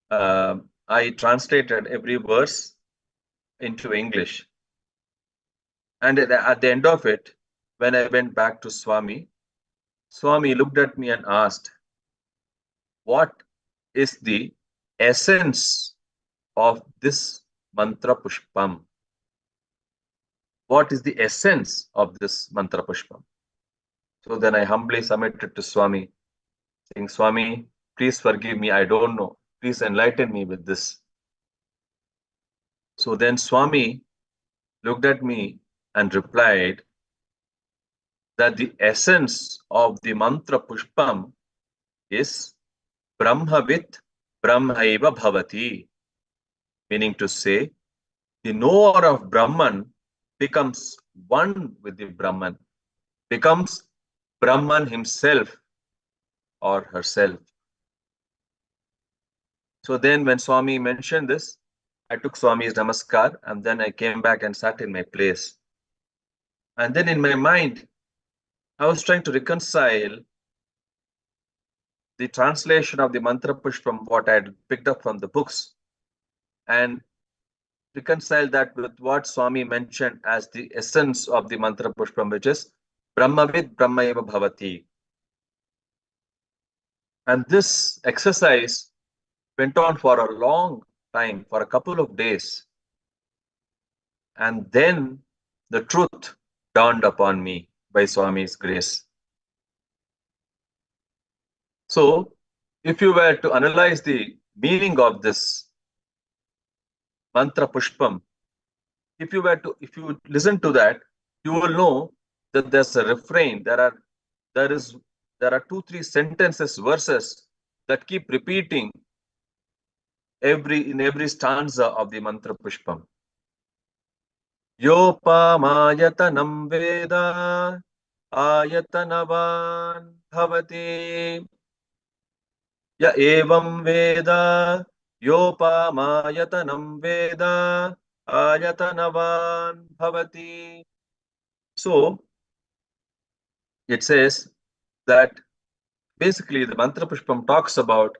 I translated every verse into English. And at the end of it, when I went back to Swami, Swami looked at me and asked, what is the essence of this mantra Pushpam? What is the essence of this mantra Pushpam? So then I humbly submitted to Swami, saying, Swami, please forgive me, I don't know. Please enlighten me with this. So then Swami looked at me and replied that the essence of the mantra Pushpam is Brahmavit Brahmaiva Bhavati, meaning to say, the knower of Brahman becomes one with the Brahman, becomes Brahman himself or herself. So then when Swami mentioned this, I took Swami's namaskar and then I came back and sat in my place. And then in my mind, I was trying to reconcile the translation of the mantra push from what I had picked up from the books and reconcile that with what Swami mentioned as the essence of the mantra pushpam, which is Brahmavid Brahmaiva Bhavati. And this exercise went on for a long time, for a couple of days. And then the truth dawned upon me by Swami's grace. So, if you were to analyze the meaning of this mantra pushpam, if you listen to that, you will know that there's a refrain. There are 2-3 sentences, verses that keep repeating in every stanza of the mantra pushpam. Yopamayatanam Veda ayatanavan bhavati. Ya evam Veda yopamayatanam Veda ayatanavan bhavati. So it says that basically the mantra pushpam talks about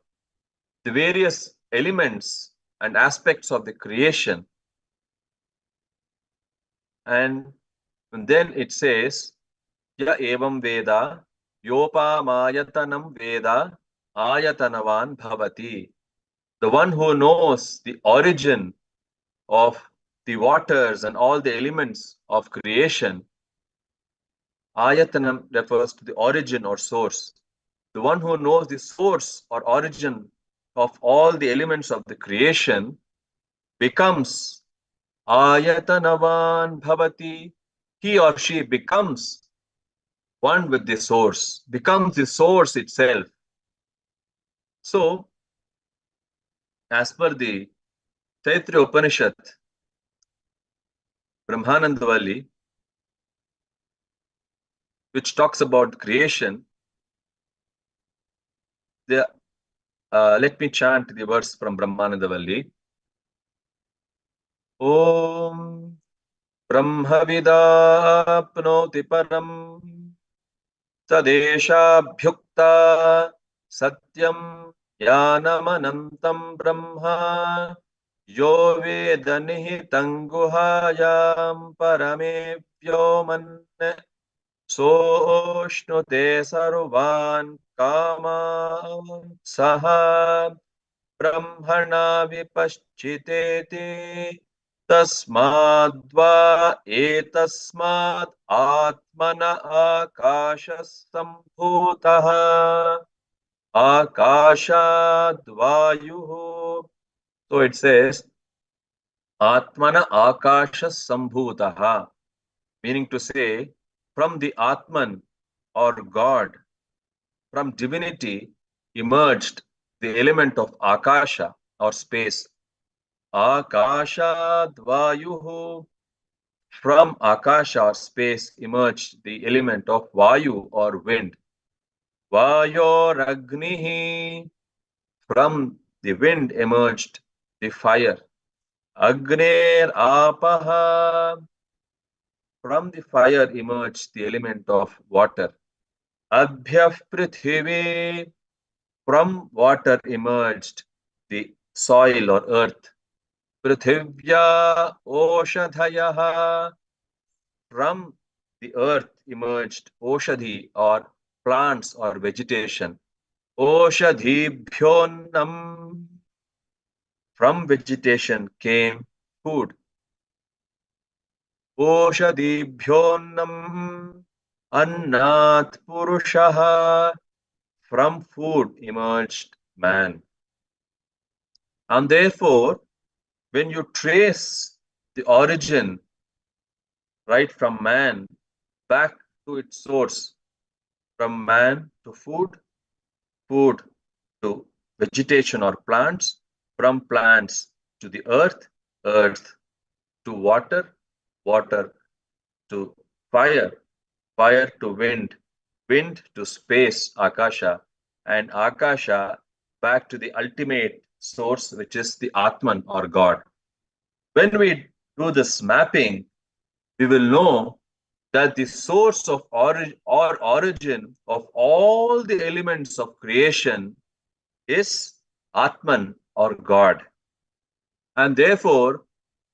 the various elements and aspects of the creation, and then it says ya evam Veda yopamayatanam Veda ayatanavan bhavati. The one who knows the origin of the waters and all the elements of creation. Ayatanam refers to the origin or source. The one who knows the source or origin of all the elements of the creation becomes ayatanavan bhavati. He or she becomes one with the source, becomes the source itself. So, as per the Taittiriya Upanishad, Brahmanandavalli, which talks about creation, let me chant the verse from Brahmanandavalli. Om Brahmavidapnoti param tadeshabhyukta satyam yanamanantam brahma yo veda nihitam guhayam parame vyoman Soshnute sarvan kaman saha brahmana vipaschiteti tasmadva etasmad atmana akashas sambhutaha akashadvayuhu. So it says atmana akashas sambhutaha, meaning to say from the Atman or God, from divinity emerged the element of Akasha or space. Akasha Dvayuhu. From Akasha or space emerged the element of Vayu or wind. Vayor Agnihi. From the wind emerged the fire. Agner Apaha. From the fire emerged the element of water. Abhyaf Prithvi. From water emerged the soil or earth. Prithivya Oshadhayaha. From the earth emerged Oshadhi or plants or vegetation. Oshadhibhyonnam. From vegetation came food. Oshadhibhyonnam Annat Purushaha. From food emerged man. And therefore, when you trace the origin right from man back to its source, from man to food, food to vegetation or plants, from plants to the earth, earth to water, water to fire, fire to wind, wind to space, Akasha, and Akasha back to the ultimate source, which is the Atman or God. When we do this mapping, we will know that the source of origin of all the elements of creation is Atman or God. And therefore,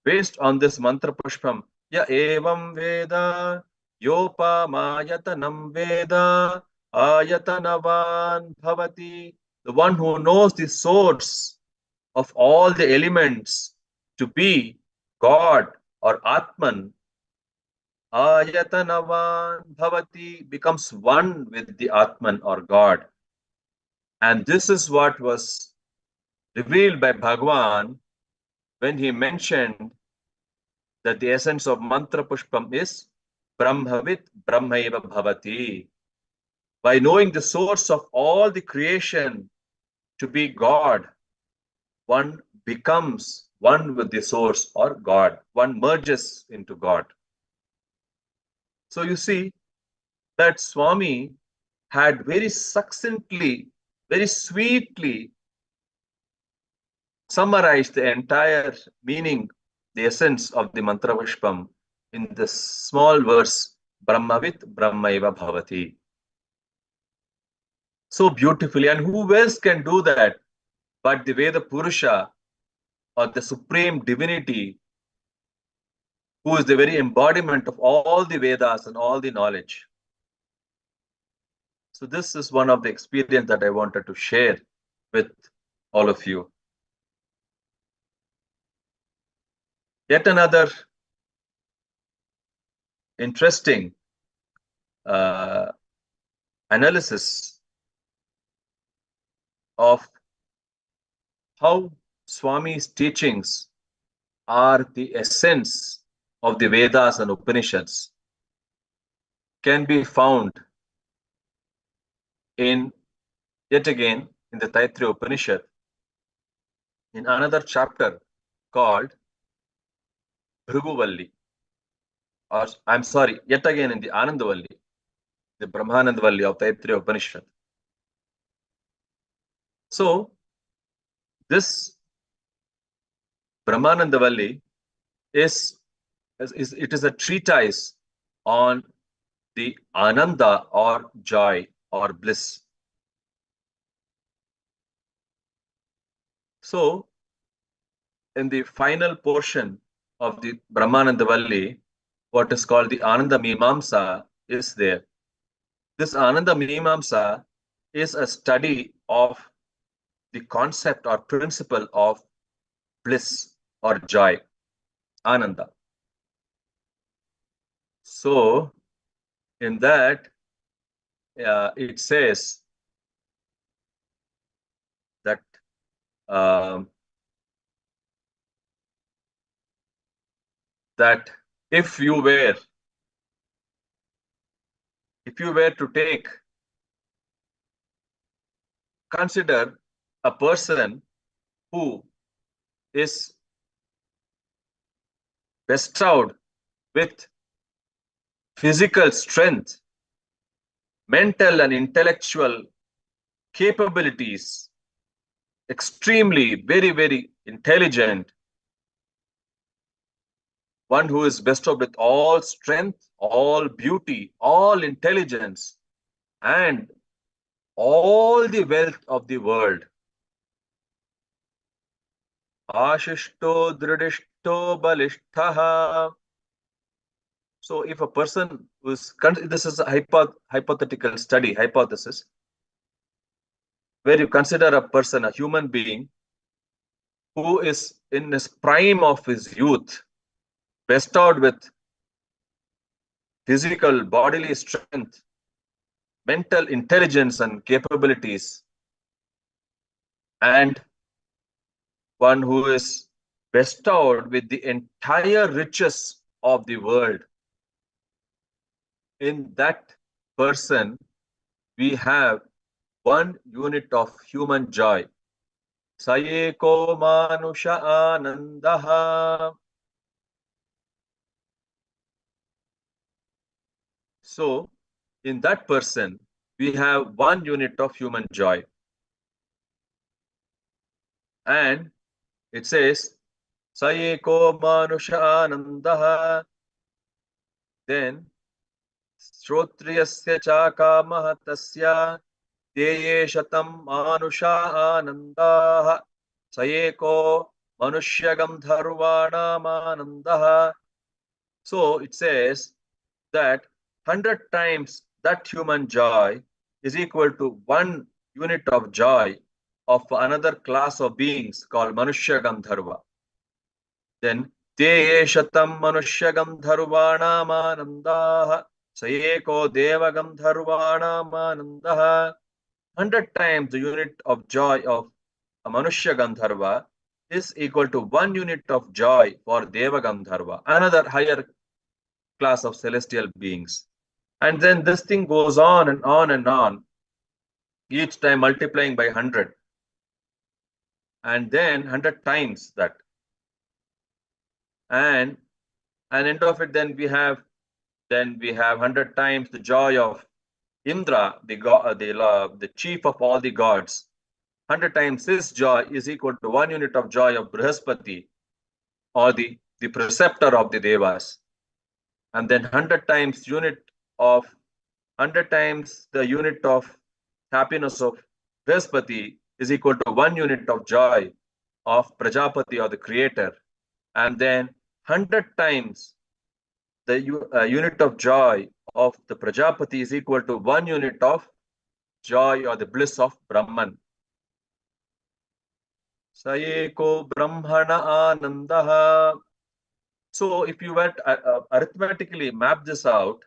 based on this mantra pushpam, ya evam Veda yopamayatanam Veda ayatanavan bhavati, the one who knows the source of all the elements to be God or Atman, ayatanavan bhavati, becomes one with the Atman or God. And this is what was revealed by Bhagavan when he mentioned that the essence of mantra pushpam is Brahmavit Brahmaiva Bhavati. By knowing the source of all the creation to be God, one becomes one with the source or God. One merges into God. So you see that Swami had very succinctly, very sweetly summarized the entire meaning, the essence of the mantra Vishpam in the small verse, Brahmavit Brahmaiva Bhavati. So beautifully. And who else can do that but the Veda Purusha, or the supreme divinity, who is the very embodiment of all the Vedas and all the knowledge. So this is one of the experience that I wanted to share with all of you. Yet another interesting analysis of how Swami's teachings are the essence of the Vedas and Upanishads can be found in, yet again, in the Taittiriya Upanishad, in another chapter called Bhriguvalli. Or I'm sorry, yet again in the Anandavalli, the Brahmanandavalli of Taittiriya Upanishad. So this Brahmanandavalli is a treatise on the Ananda or joy or bliss. So in the final portion of the Brahmanandavalli, what is called the Ananda Mimamsa is there. This Ananda Mimamsa is a study of the concept or principle of bliss or joy, Ananda. So in that, it says that that if you were to consider a person who is bestowed with physical strength, mental and intellectual capabilities, extremely, very, very intelligent, one who is bestowed with all strength, all beauty, all intelligence, and all the wealth of the world. Ashishto dridishto balishtaha. So if a person was, this is a hypothetical study, hypothesis, where you consider a person, a human being, who is in his prime of his youth, bestowed with physical, bodily strength, mental intelligence and capabilities, and one who is bestowed with the entire riches of the world. In that person, we have one unit of human joy. Sayeko manusha anandaha. So, in that person, we have one unit of human joy. And it says, Sayeko manusha anandaha. Then, Shrotriyasya chakamaha tasya Teye shatam manusha anandaha Sayeko manushyagam dharvana manandaha. So it says that 100 times that human joy is equal to 1 unit of joy of another class of beings called Manushya Gandharva. Then Te Shatam Manushya Gandharvana Manandaha Sayeko Deva Gandharvana Manandaha. 100 times the unit of joy of a Manushya Gandharva is equal to 1 unit of joy for Deva Gandharva, another higher class of celestial beings. And then this thing goes on and on and on, each time multiplying by 100. and then 100 times that. And end of it, then we have 100 times the joy of Indra, the god, the chief of all the gods. 100 times his joy is equal to 1 unit of joy of Brihaspati, or the preceptor of the Devas. And then 100 times of 100 times the unit of happiness of Brihaspati is equal to 1 unit of joy of Prajapati, or the creator. And then 100 times the unit of joy of the Prajapati is equal to 1 unit of joy or the bliss of Brahman. Sayeko Brahmana Anandaha. So if you were to arithmetically map this out,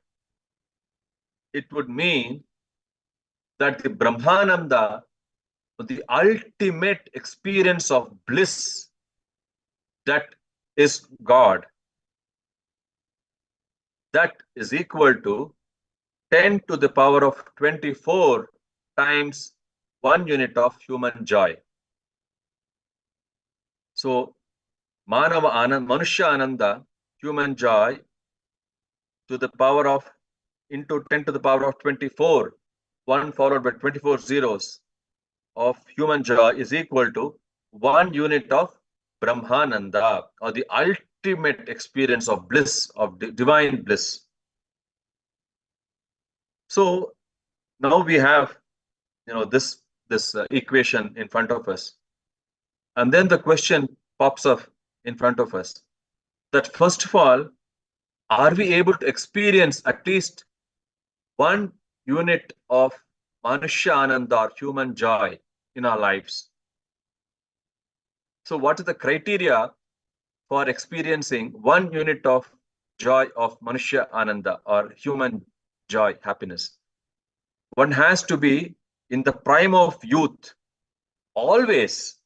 it would mean that the Brahmananda, the ultimate experience of bliss, that is God, that is equal to 10 to the power of 24 times 1 unit of human joy. So Manava Anand, Manushya Ananda, human joy, to the power of into 10 to the power of 24, 1 followed by 24 zeros of human joy is equal to 1 unit of Brahmananda, or the ultimate experience of bliss, of divine bliss. So now we have, this equation in front of us, and then the question pops up in front of us, that first of all, are we able to experience at least 1 unit of Manushya Ananda, or human joy, in our lives? So what is the criteria for experiencing 1 unit of joy of Manushya Ananda, or human joy, happiness? One has to be in the prime of youth, always.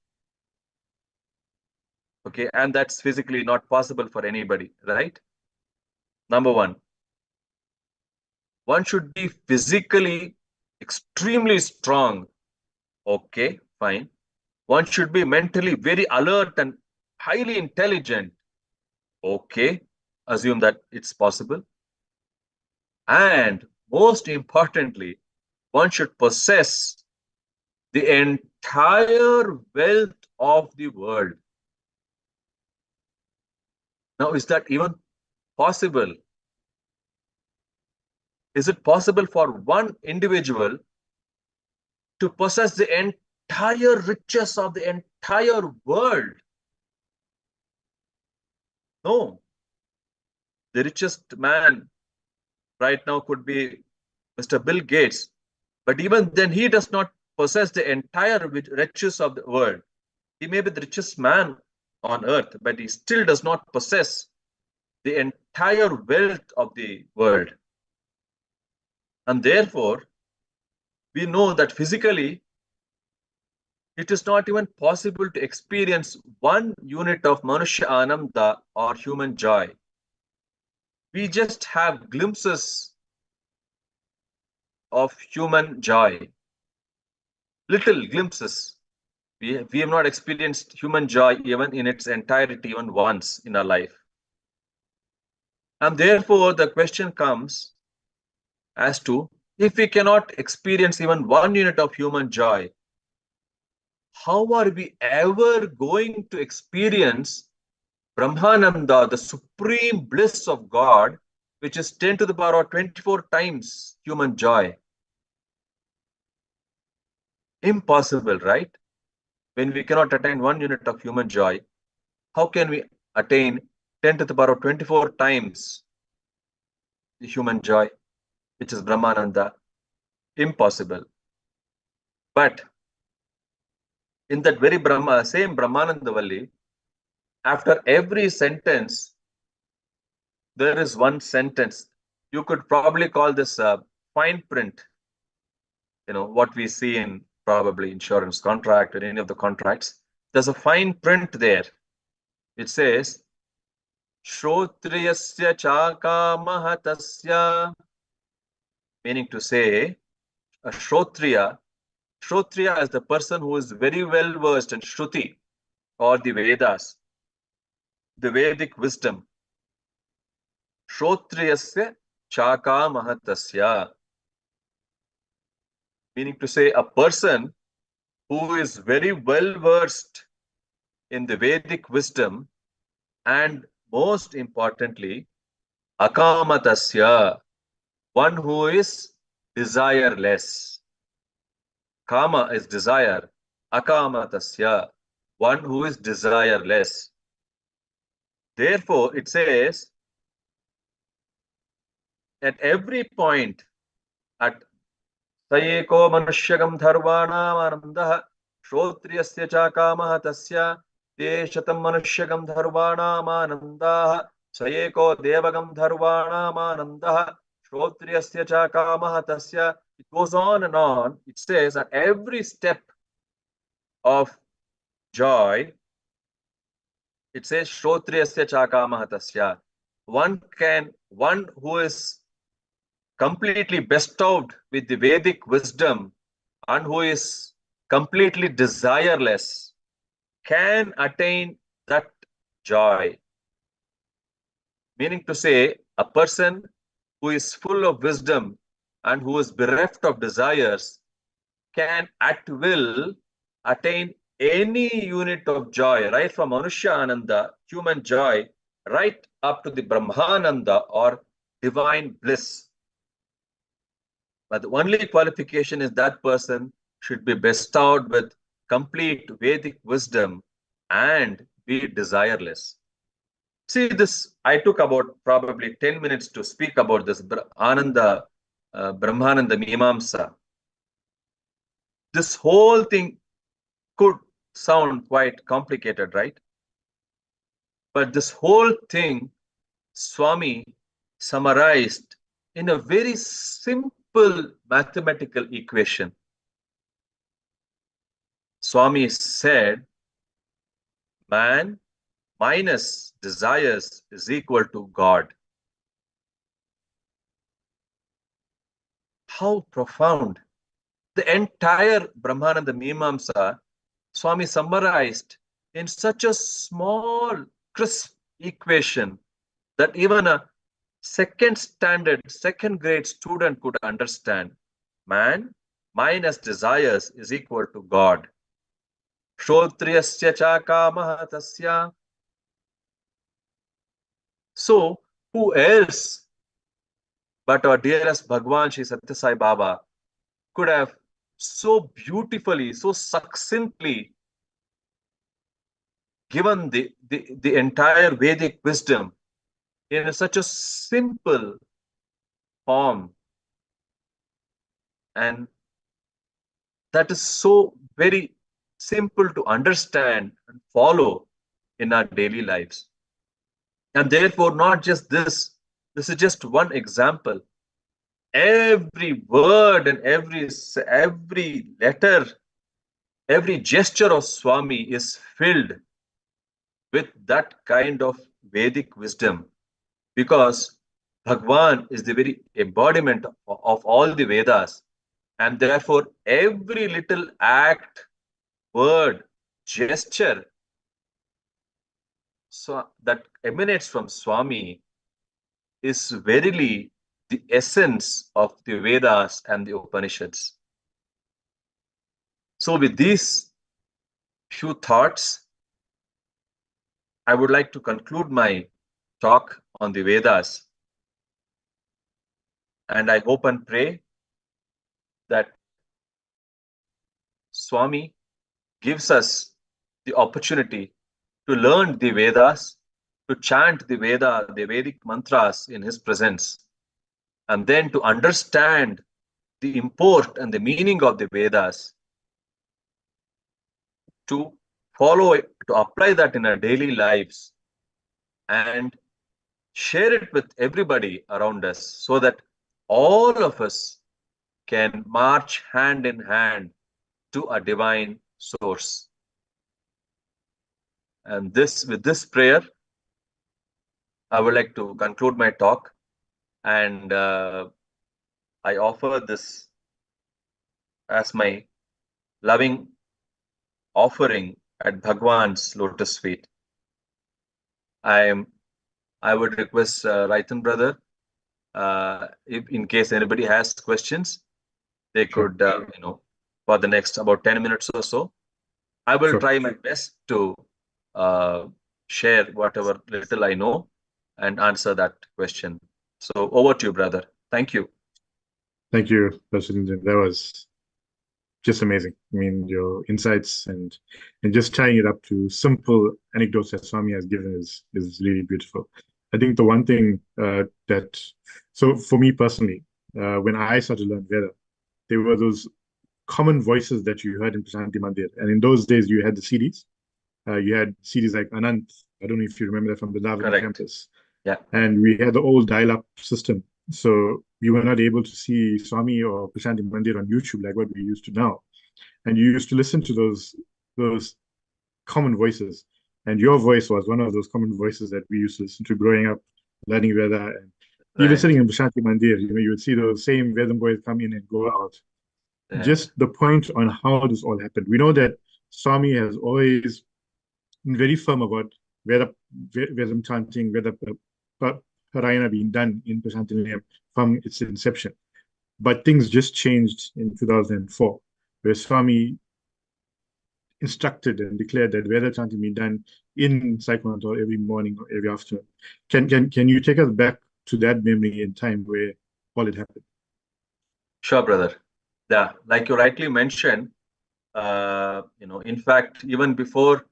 Okay, and that's physically not possible for anybody, right? Number one should be physically extremely strong. Okay, fine. One should be mentally very alert and highly intelligent. Okay, assume that it's possible. And most importantly, one should possess the entire wealth of the world. Now, is that even possible? Is it possible for one individual to possess the entire riches of the entire world? No. The richest man right now could be Mr. Bill Gates, but even then he does not possess the entire riches of the world. He may be the richest man on earth, but he still does not possess the entire wealth of the world. And therefore, we know that physically, it is not even possible to experience 1 unit of Manushya Ananda, or human joy. We just have glimpses of human joy, little glimpses. We have not experienced human joy even in its entirety, even once in our life. And therefore, the question comes as to, if we cannot experience even 1 unit of human joy, how are we ever going to experience Brahmananda, the supreme bliss of God, which is 10 to the power of 24 times human joy? Impossible, right? When we cannot attain 1 unit of human joy, how can we attain 10 to the power of 24 times the human joy, which is Brahmananda? Impossible. But in that very same Brahmananda Valli, after every sentence, there is one sentence. You could probably call this fine print. What we see in probably insurance contract or any of the contracts. There's a fine print there. It says, Shrotriyasya Chakamahatasya, meaning to say, a Shrotriya Shrotriya is the person who is very well versed in Shruti or the Vedas, the Vedic wisdom. Shrotriyasya chaka mahatasya. Meaning to say, a person who is very well versed in the Vedic wisdom, and most importantly, akamatasya, one who is desireless. Kama is desire. Akamatasya, one who is desireless. Therefore, it says, at every point, at Sayeko manushagam dharvanam anandah shrotriyasya cha kamah tasya deshatam manushagam dharvanam anandah Sayeko devagam dharvanam anandah shrotriyasya cha kamah tasya. It goes on and on. It says at every step of joy, it says shrotriyasya cha kamah tasya. One who is completely bestowed with the Vedic wisdom and who is completely desireless can attain that joy. Meaning to say, a person who is full of wisdom and who is bereft of desires can at will attain any unit of joy, right from Manushya Ananda, human joy, right up to the Brahmananda or divine bliss. But the only qualification is that person should be bestowed with complete Vedic wisdom and be desireless. See, this, I took about probably 10 minutes to speak about this Ananda, Brahmananda Mimamsa. This whole thing could sound quite complicated, right? But this whole thing, Swami summarized in a very simple mathematical equation. Swami said, man minus desires is equal to God. How profound. The entire Brahmananda Mimamsa, Swami summarized in such a small, crisp equation that even a second grade student could understand. Man minus desires is equal to God. Shrotriyasya cha kamah tasya. So, who else but our dearest Bhagwan Sri Sathya Sai Baba could have so beautifully, so succinctly given the entire Vedic wisdom in such a simple form, and that is so very simple to understand and follow in our daily lives. And therefore, not just this is just one example. Every word and every letter, every gesture of Swami is filled with that kind of Vedic wisdom, because Bhagwan is the very embodiment of all the Vedas, and therefore every little act, word, gesture so that emanates from Swami is verily the essence of the Vedas and the Upanishads. So with these few thoughts, I would like to conclude my talk on the Vedas. And I hope and pray that Swami gives us the opportunity to learn the Vedas, to chant the Vedic mantras in his presence, and then to understand the import and the meaning of the Vedas, to follow it, to apply that in our daily lives, and share it with everybody around us, so that all of us can march hand in hand to a divine source. And with this prayer, I would like to conclude my talk, and I offer this as my loving offering at Bhagwan's lotus feet. I would request Raitan brother, if in case anybody has questions, they Sure. could, for the next about 10 minutes or so. I will Sure. try my best to share whatever little I know and answer that question. So over to you, brother. Thank you. Thank you, Prashanthi. That was just amazing. I mean, your insights and just tying it up to simple anecdotes that Swami has given is really beautiful. I think the one thing so for me personally, when I started to learn Veda, there were those common voices that you heard in Prashanthi Mandir. And in those days, you had the CDs. You had CDs like Anant. I don't know if you remember that from the Lavani Correct. campus. Yeah. And we had the old dial-up system. So you were not able to see Swami or Prashanthi Mandir on YouTube like what we used to now. And you used to listen to those common voices. And your voice was one of those common voices that we used to listen to growing up, learning Veda. And even Right. sitting in Prashanthi Mandir, you would see those same Vedam boys come in and go out. Yeah. Just the point on how this all happened. We know that Swami has always been very firm about Vedam chanting, Veda Parayana being done in Prashanthi Nilayam from its inception. But things just changed in 2004, where Swami instructed and declared that Veda chanting be done in Sai Avatar every morning or every afternoon. Can you take us back to that memory in time where all it happened? Sure, brother. Yeah, like you rightly mentioned, in fact, even before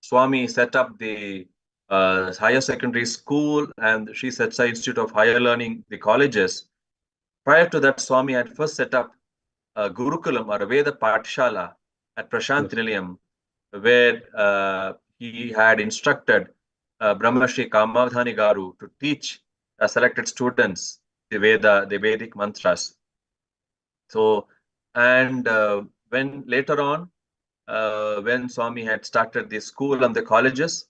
Swami set up the higher secondary school and Sri Sathya Sai Institute of Higher Learning, the colleges, prior to that, Swami had first set up a Gurukulam or a Veda Pathshala at Prashanthi Nilayam, where he had instructed Brahmashri Kamavadhani Garu to teach selected students the Vedic mantras. So, and when later on, when Swami had started the school and the colleges,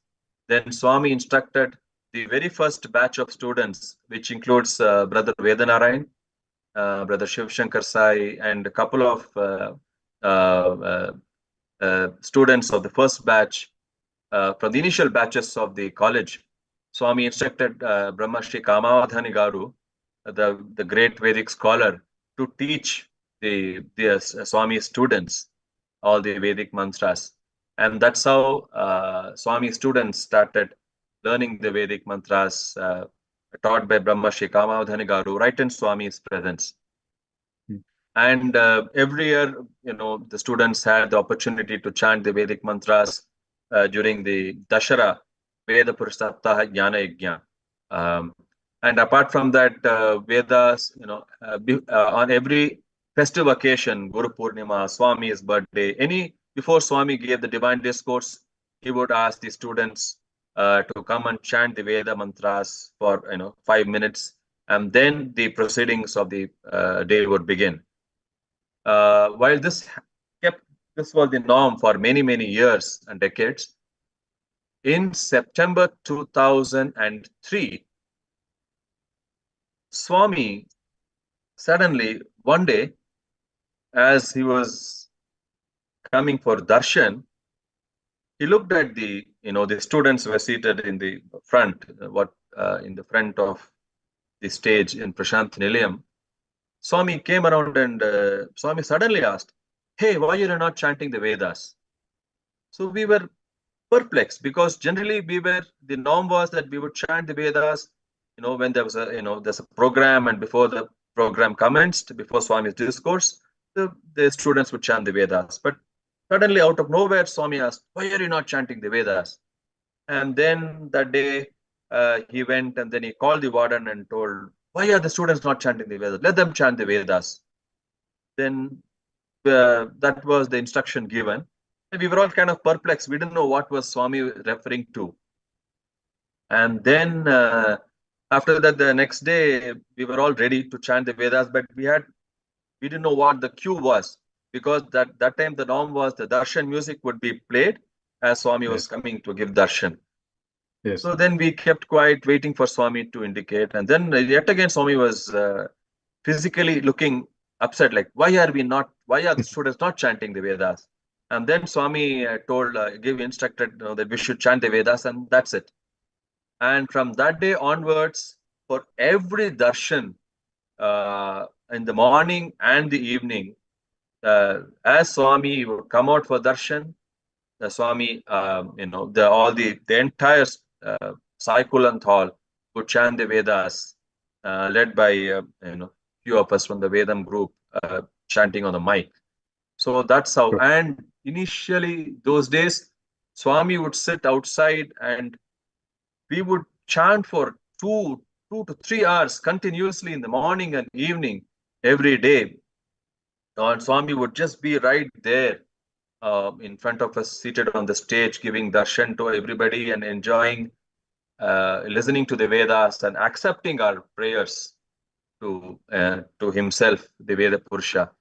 then Swami instructed the very first batch of students, which includes Brother Vedan Narayan, Brother Shiv Shankar Sai, and a couple of students of the first batch from the initial batches of the college. Swami instructed Brahmashri Kamavadhani Garu, the great Vedic scholar, to teach the Swami students all the Vedic mantras. And that's how Swami students started learning the Vedic mantras taught by Brahmashri Kamavadhani Garu right in Swami's presence. And every year, the students had the opportunity to chant the Vedic mantras during the Dashara Veda Purusaptaha Jnana Yajna. And apart from that, Vedas, on every festive occasion, Guru Purnima, Swami's birthday, before Swami gave the divine discourse, he would ask the students to come and chant the Veda mantras for 5 minutes, and then the proceedings of the day would begin. While this was the norm for many, many years and decades, in September 2003, Swami suddenly one day, as he was coming for darshan, he looked at the students were seated in the front, in the front of the stage in Prashanthi Nilayam. Swami came around and Swami suddenly asked, "Hey, why are you not chanting the Vedas?" So we were perplexed, because generally the norm was that we would chant the Vedas, when there was there's a program, and before the program commenced, before Swami's discourse, the students would chant the Vedas. But suddenly, out of nowhere, Swami asked, "Why are you not chanting the Vedas?" And then that day, he went and then he called the warden and told, "Why are the students not chanting the Vedas? Let them chant the Vedas." Then that was the instruction given. And we were all kind of perplexed. We didn't know what was Swami referring to. And then after that, the next day, we were all ready to chant the Vedas, but we didn't know what the cue was, because that time the norm was the darshan music would be played as Swami was coming to give darshan. Yes. So then we kept quiet, waiting for Swami to indicate. And then yet again, Swami was physically looking upset, like, why are the students not chanting the Vedas? And then Swami instructed that we should chant the Vedas, and that's it. And from that day onwards, for every darshan, in the morning and the evening, as Swami would come out for darshan, the Swami, the entire Saikulant hall would chant the Vedas, led by few of us from the Vedam group, chanting on the mic. So that's how. Sure. And initially, those days, Swami would sit outside, and we would chant for 2 to 3 hours continuously in the morning and evening every day. And Swami would just be right there in front of us, seated on the stage, giving darshan to everybody and enjoying, listening to the Vedas and accepting our prayers to himself, the Veda Purusha.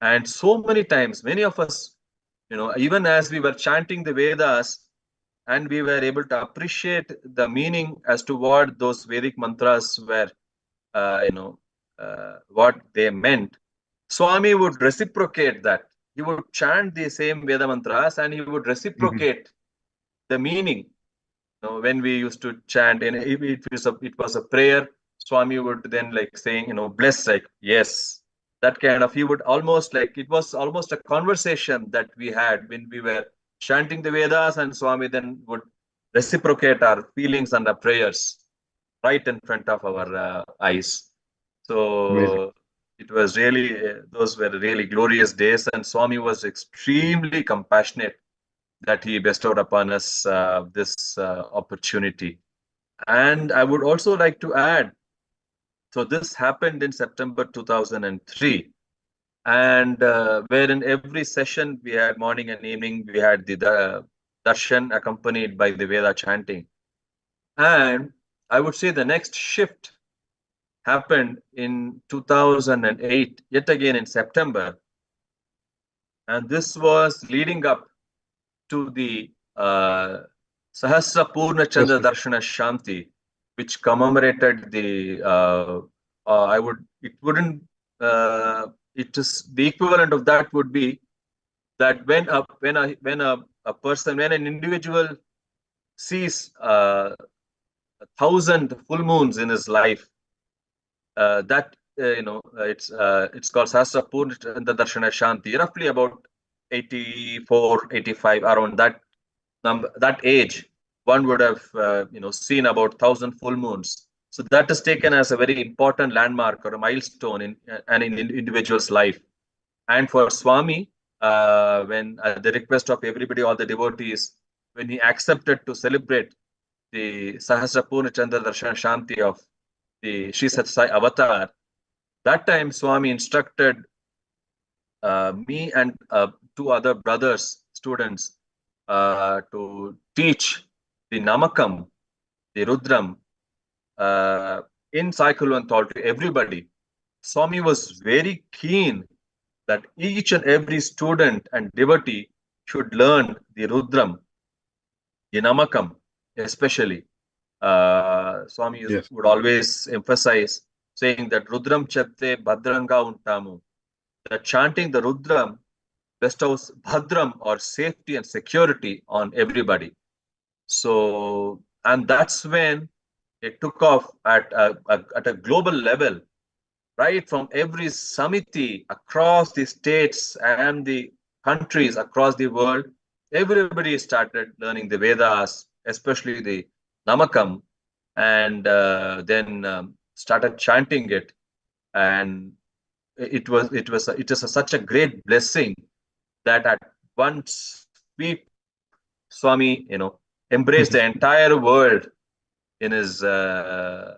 And so many times, many of us, even as we were chanting the Vedas, and we were able to appreciate the meaning as to what those Vedic mantras were, what they meant, Swami would reciprocate that. He would chant the same Veda mantras and he would reciprocate the meaning. When we used to chant, and if it was a prayer, Swami would then like saying, bless, like, yes, that kind of, he would almost like, it was almost a conversation that we had when we were chanting the Vedas, and Swami then would reciprocate our feelings and our prayers right in front of our eyes. Amazing. So it was really, those were really glorious days, and Swami was extremely compassionate that he bestowed upon us this opportunity. And I would also like to add, so this happened in September 2003, and where in every session we had morning and evening, we had the darshan accompanied by the Veda chanting. And I would say the next shift happened in 2008, yet again in September. And this was leading up to the Sahasra Purna Chandra Yes. Darshana Shanti, which commemorated the, it is the equivalent of that would be that when an individual sees 1,000 full moons in his life, it's called Sahasra Purna Chandra Darshana Shanti, roughly about 84, 85, around that number, that age, one would have seen about 1,000 full moons. So that is taken as a very important landmark or a milestone in an individual's life. And for Swami, when at the request of everybody, all the devotees, when he accepted to celebrate the Sahasra Purna Chandra Darshan Shanti of the Sathya Sai Avatar, that time Swami instructed me and 2 other brothers, students, to teach the Namakam, the Rudram, in Saikulvanthal to everybody. Swami was very keen that each and every student and devotee should learn the Rudram, the Namakam, especially. Swami Yes. would always emphasize saying that Rudram Chatte Bhadrangga Untamu, that chanting the Rudram bestows Bhadram or safety and security on everybody. So, and that's when it took off at a global level, right from every samiti across the states and the countries across the world. Everybody started learning the Vedas, especially the Namakam, and then started chanting it. And it is such a great blessing that at one sweep, Swami, embraced the entire world in his to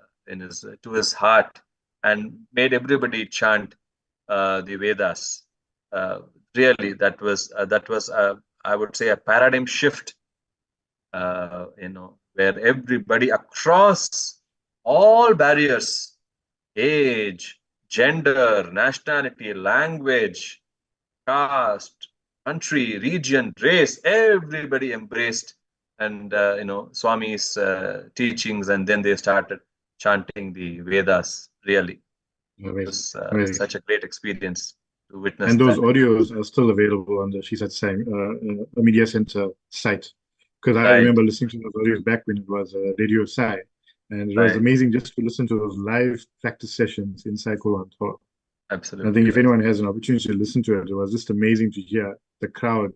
his heart and made everybody chant the Vedas. Really, that was I would say a paradigm shift. Where everybody across all barriers, age, gender, nationality, language, caste, country, region, race, everybody embraced and Swami's teachings, and then they started chanting the Vedas. Really, It was Amazing. such a great experience to witness And those that. audios are still available on the Sri Sathya Sai Media Center site. Because I Right, remember listening to those audios back when it was Radio Sai. And it was right. amazing just to listen to those live practice sessions inside Kuala Lumpur. I think Absolutely if right. anyone has an opportunity to listen to it, it was just amazing to hear the crowd,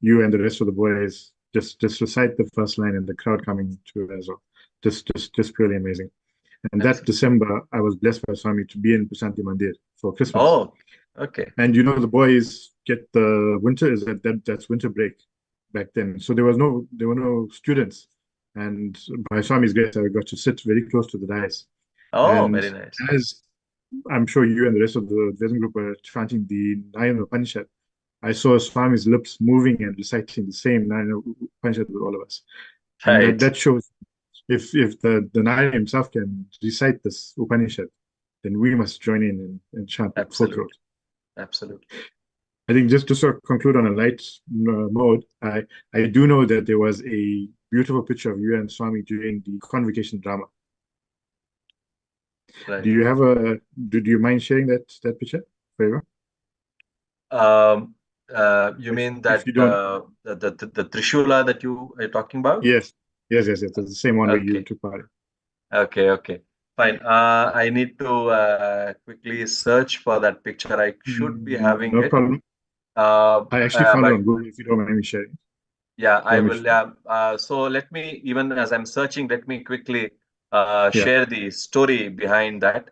you and the rest of the boys just recite the first line and the crowd coming to it as well. Just purely amazing. And that Absolutely. December, I was blessed by Swami to be in Prashanthi Mandir for Christmas. Oh, okay. And the boys get the winter is that's winter break back then. So there were no students. And by Swami's grace, I got to sit very close to the dais. Oh, And very nice. as I'm sure you and the rest of the Vedam group were chanting the Narayan Upanishad, I saw Swami's lips moving and reciting the same Narayan Upanishad with all of us. And Right. that shows if the Narayan himself can recite this Upanishad, then we must join in and chant with full throat. Absolutely. Absolutely. I think just to sort of conclude on a light mode, I do know that there was a beautiful picture of you and Swami during the convocation drama. Right. Do you have do you mind sharing that picture, favor? You mean that If you don't, the Trishula that you are talking about? yes. It's the same one where you Okay. took part. Okay. Fine. I need to quickly search for that picture. I should be having No it. problem. I actually found it But on Google. If you don't mind me sharing. yeah, I Let me. will. Yeah. So let me, even as I'm searching, let me quickly Yeah. share the story behind that.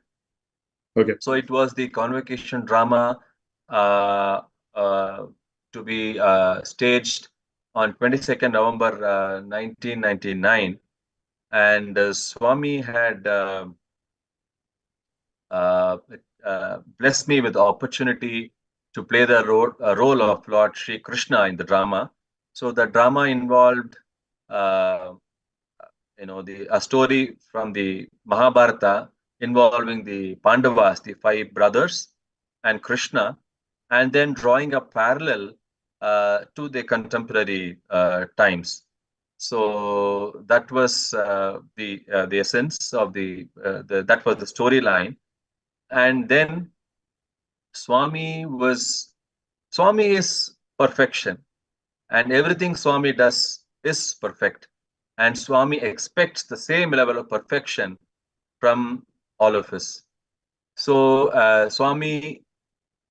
Okay. So it was the convocation drama uh, uh, to be staged on 22nd November 1999, and Swami had uh, blessed me with the opportunity to play the role of Lord Sri Krishna in the drama. So the drama involved, uh, a story from the Mahabharata involving the Pandavas, the five brothers, and Krishna, and then drawing a parallel to the contemporary times. So that was the essence of that was the storyline. And then Swami is perfection, and everything Swami does is perfect. And Swami expects the same level of perfection from all of us. So Swami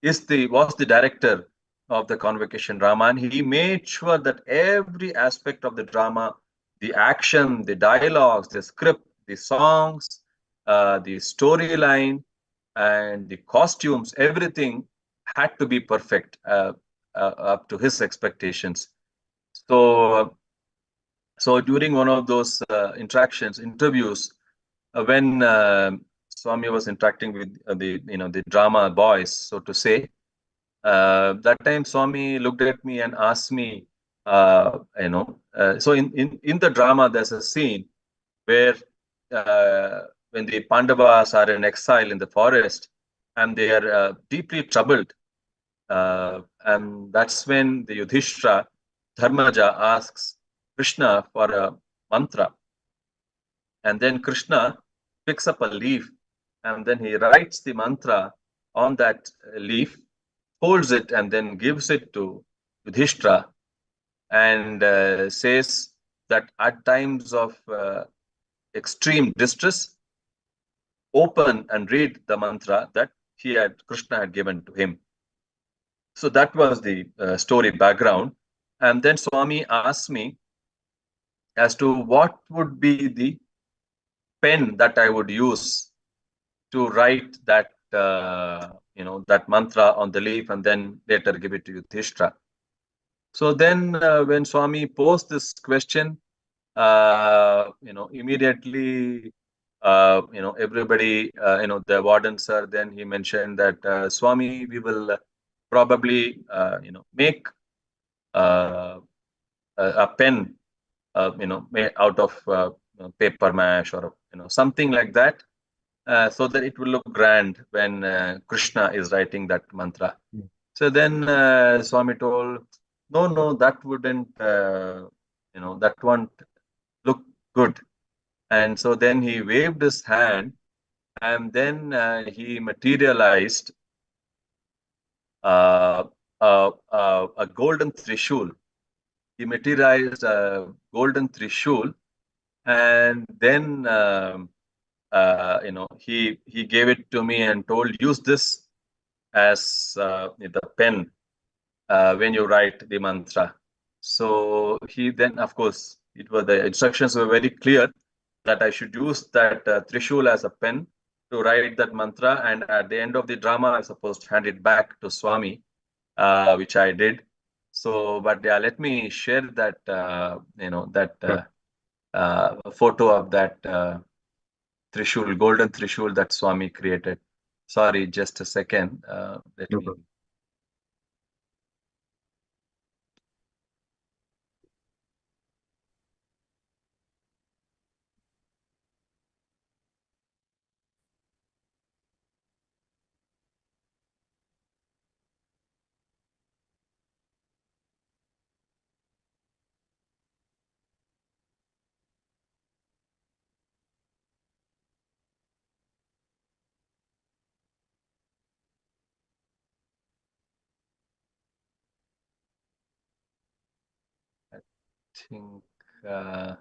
was the director of the convocation drama, and he made sure that every aspect of the drama, the action, the dialogues, the script, the songs, the storyline, and the costumes, everything had to be perfect up to his expectations. So, so during one of those interviews, when Swami was interacting with the drama boys, so to say, that time Swami looked at me and asked me, so in the drama there's a scene where when the Pandavas are in exile in the forest and they are deeply troubled, and that's when the Yudhishthira Dharmaja asks Krishna for a mantra, and then Krishna picks up a leaf and then he writes the mantra on that leaf, holds it, and then gives it to Yudhishthira, and says that at times of extreme distress, open and read the mantra that Krishna had given to him. So that was the story background. And then Swami asked me as to what would be the pen that I would use to write that mantra on the leaf and then later give it to Yudhishthira. So then when Swami posed this question, immediately, everybody, the warden sir, then he mentioned that Swami, we will probably, make a pen, made out of paper mash or, something like that, so that it will look grand when Krishna is writing that mantra. Mm. So then Swami told, no, that wouldn't, that won't look good. And so then he waved his hand and then he materialized a golden trishul. He materialized a golden trishul, and then he gave it to me and told, use this as the pen when you write the mantra. So he then, of course, the instructions were very clear that I should use that trishul as a pen to write that mantra, and at the end of the drama, I was supposed to hand it back to Swami, which I did. So, but yeah, let me share that Sure. photo of that trishul, golden trishul that Swami created. Sorry, just a second. Let No me. problem. Think okay,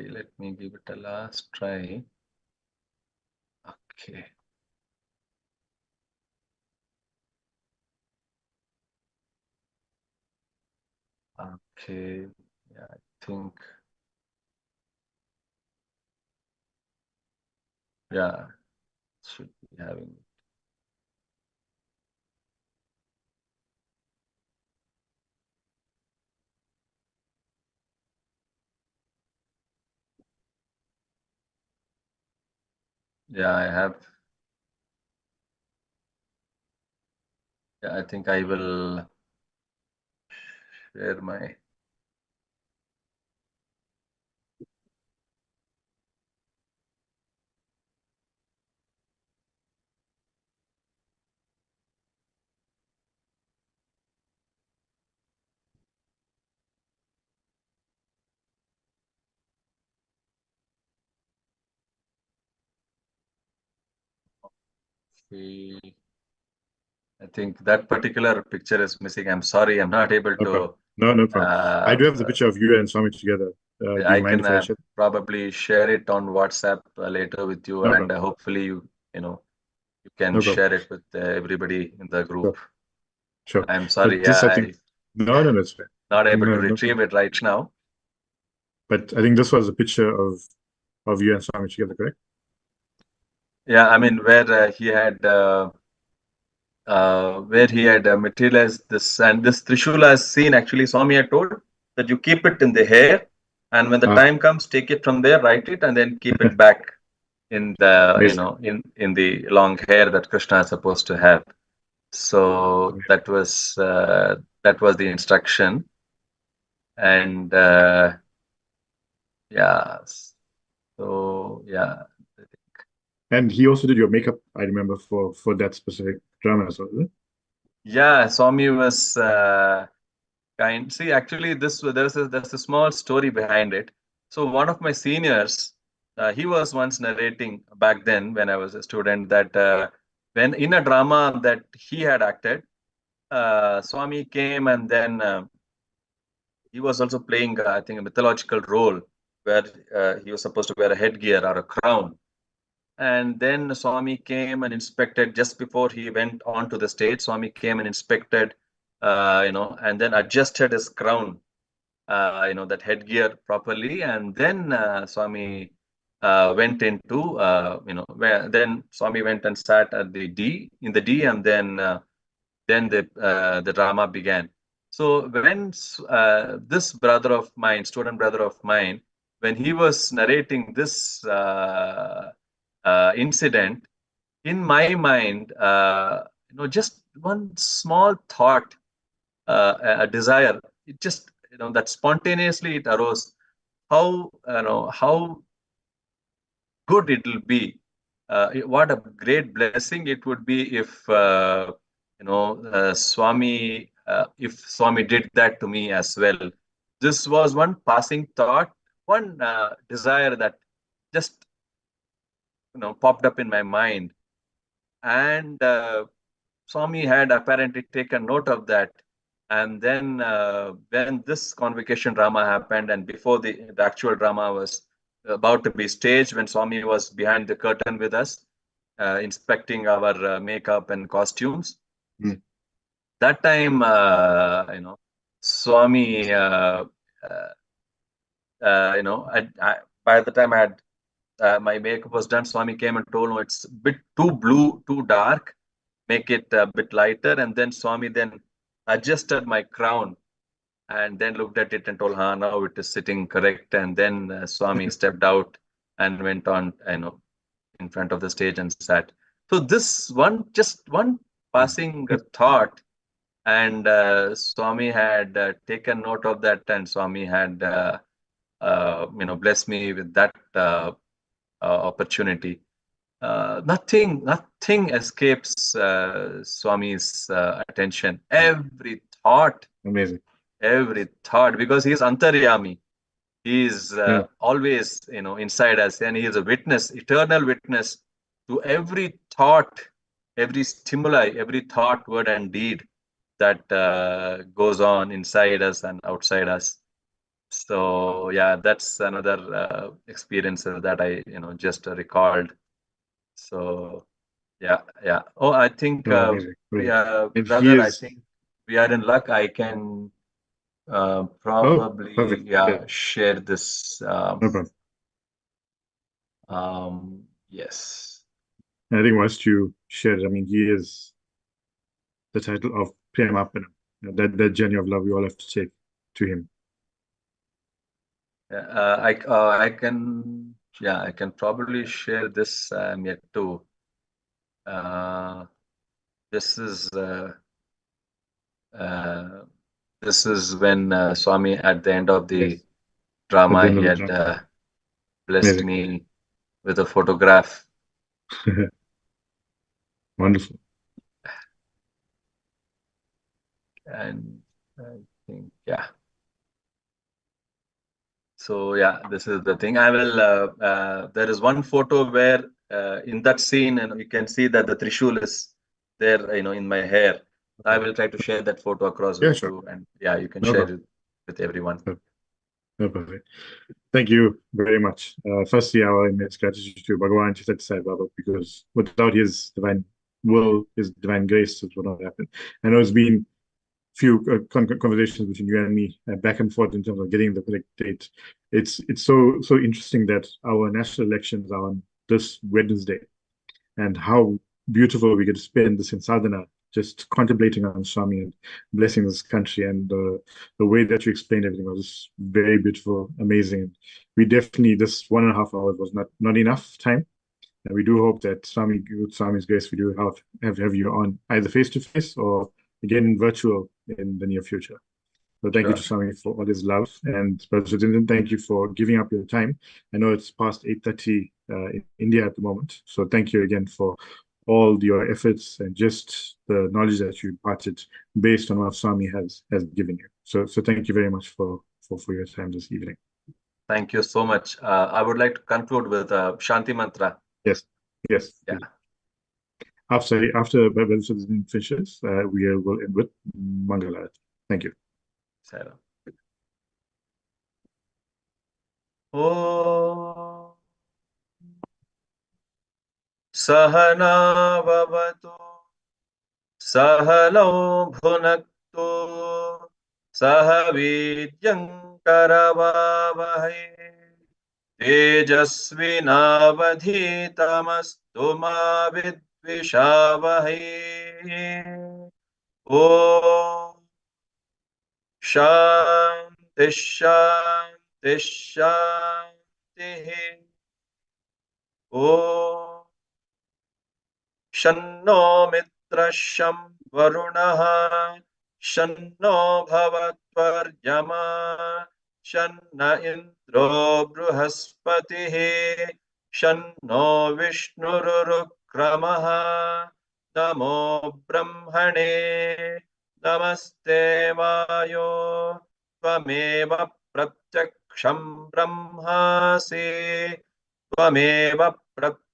let me give it a last try. Okay. Okay. Yeah, I think. Yeah, should be having. Yeah, I have. Yeah, I think I will share my. See, I think that particular picture is missing. I'm sorry, I'm not able No problem. to. No problem. I Uh, do have the picture of you and Swami together. Do you I mind can if I share? probably share it on WhatsApp later with you, No and problem. hopefully you can No problem. share it with everybody in the group. Sure. Sure. I'm But sorry, this, I I'm think, no, no, that's fine. not able to No, no retrieve problem. it right now. But I think this was a picture of you and Swami together, correct? Yeah, I mean where he had materialized this, and this Trishula is seen. Actually, Swami had told that you keep it in the hair, and when the Ah, time comes, take it from there, write it, and then keep it back in the amazing. in the long hair that Krishna is supposed to have. So Amazing. that was the instruction, and yeah, so yeah. And he also did your makeup, I remember, for that specific drama as well, is it? Yeah, Swami was kind. See, actually, there's a small story behind it. So one of my seniors, he was once narrating back then when I was a student that when in a drama that he had acted, Swami came and then he was also playing, I think, a mythological role where he was supposed to wear a headgear or a crown. And then Swami came and inspected just before he went on to the stage. Swami came and inspected, and then adjusted his crown, that headgear properly. And then Swami went into, where then Swami went and sat at the D in the D, and then the drama began. So when this brother of mine, student brother of mine, when he was narrating this incident, in my mind, just one small thought, a desire, it just that spontaneously it arose. How good it will be. What a great blessing it would be if Swami, if Swami did that to me as well. This was one passing thought, one desire that just popped up in my mind, and Swami had apparently taken note of that. And then when this convocation drama happened, and before the actual drama was about to be staged, when Swami was behind the curtain with us, inspecting our makeup and costumes, that time, Swami, by the time I had my makeup was done, Swami came and told me it's a bit too blue, too dark, make it a bit lighter. And then Swami then adjusted my crown and then looked at it and told, now it is sitting correct. And then Swami stepped out and went on, in front of the stage and sat. So this just one passing thought, and Swami had taken note of that, and Swami had, blessed me with that opportunity. Nothing escapes Swami's attention. Every thought, Amazing. every thought, because he is antaryami. He is always, inside us, and he is a witness, eternal witness to every thought, every stimuli, every thought, word, and deed that goes on inside us and outside us. So yeah, that's another experience that I, just recalled. So yeah. Oh, I think Amazing. brother, I think we are in luck. I can probably perfect. share this. No problem. Yes. I think once you share it, I mean, he is the title of Premarpanam. That journey of love we all have to take to him. I can probably share this yet too. This is when Swami, at the end of the drama, he had blessed me with a photograph. Wonderful. And I think, so this is the thing. I will. There is one photo where in that scene, you can see that the Trishul is there, in my hair. I will try to share that photo across with you, and you can share it with everyone. Perfect. Thank you very much. Firstly, our immense gratitude to Bhagavan Sathya Sai Baba, because without his divine will, his divine grace, it would not happen. I know it's been few conversations between you and me, back and forth in terms of getting the correct date. It's so interesting that our national elections are on this Wednesday, and how beautiful we get to spend this in sadhana, just contemplating on Swami and blessing this country. And the way that you explained everything was very beautiful, amazing. We definitely, this 1.5 hours was not enough time. And we do hope that Swami, with Swami's grace, we do have you on either face to face or again virtual in the near future. So thank you to Swami for all his love. And Brother Sudhindran, thank you for giving up your time. I know it's past 8:30 in India at the moment. So thank you again for all your efforts and just the knowledge that you imparted based on what Swami has given you. So thank you very much for your time this evening. Thank you so much. I would like to conclude with Shanti Mantra. Yes. Yeah. After Brother Sudhindran finishes, we will end with Mangala. Thank you. Sarah. Oh, Sahana Vavatu, Sahalo Bhunaktu, Sahavidyam Karavavahai, Tejasvinavadhitamastu ma vidvishavahai. Om Shanti Shanti Shanti. Om Shanno Mitra Sham Varunaha, Shanno Bhavatvarjama, Shanna Indro Bruhaspatihi, Shanno Vishnurukramaha, Namo Brahmane, Namaste Vayo, Tvameva Pratyaksham Brahmasi, Tvameva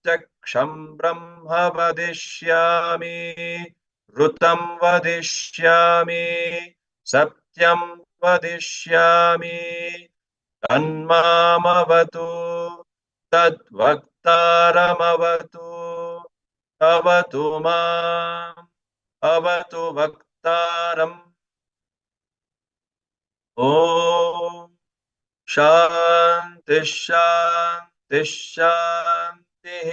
प्रत्यक्षं ब्रह्म वदिष्यामि, ऋतं वदिष्यामि, सत्यं वदिष्यामि, तन्मामवतु, तद्वक्तारमवतु, अवतु माम्, अवतु वक्तारम्। ॐ शान्ति शान्ति शान्तिः।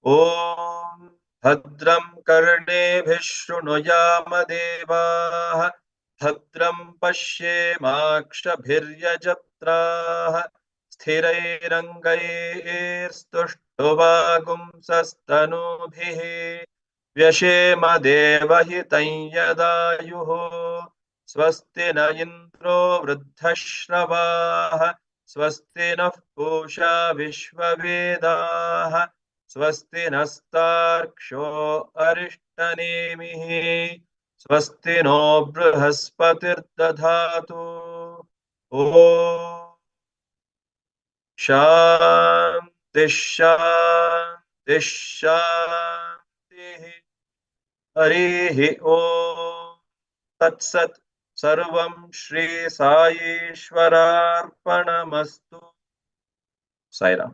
ॐ भद्रं कर्णेभिः शृणुयाम देवाः, भद्रं पश्येमाक्षभिर्यजत्राः, स्थिरैरङ्गैस्तुष्टुवागुंसस्तनूभिः, व्यशेम देवहितं यदायुः। स्वस्ति न इन्द्रो वृद्धश्रवाः, स्वस्ति नः पूषा विश्ववेदाः, स्वस्ति नस्तार्क्ष्यो अरिष्टनेमिः, स्वस्ति नो बृहस्पतिर्दधातु। ॐ शान्ति शान्ति शान्तिः। हरिः ॐ तत्सत्। सर्वं श्री साईश्वरार्पणमस्तु। साईराम।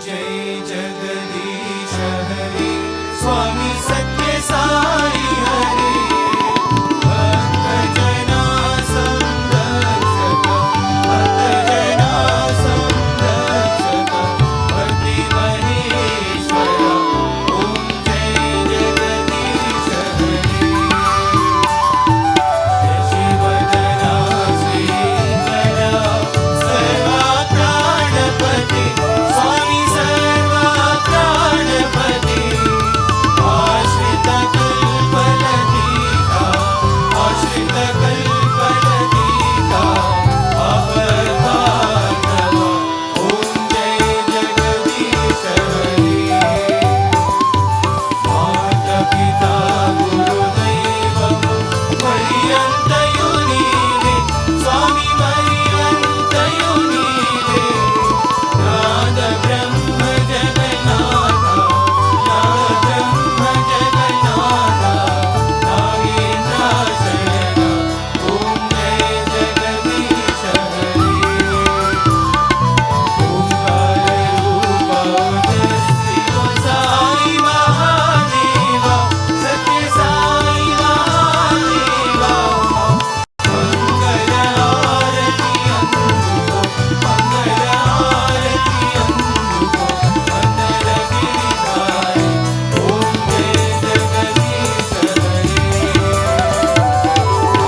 जय जगदीश हरे, स्वामी सत्य साई हरे, भक्त जना संरक्षक, भक्त जना संरक्षक, भक्ति महेश्वर। ओम जय जगदीश हरे, जय शिवधरा श्रीधरा सर्वा प्राणपति, स्वामी सर्वा प्राणपति, आश्रित कल्पलतिका, आश्रित कल्पलतिका, अवतारव। ओम जय जगदीश हरे, माता पिता गुरुदैवं पर्यन्तयो नीवे, स्वामी पर्यन्तयो नीवे, नाद ब्रह्म जगन्नाथ, नाद ब्रह्म जगन्नाथ, नागेन्द्र शरण। ओम जय जगदीश हरे, ओंकार रूप शिव साई महादेवा, सत्य साई महादेवा, मंगल आरती अंदुको, मंगल आरती अंदुको, वंदन गिरिधारी। ओम जय जगदीश हरे,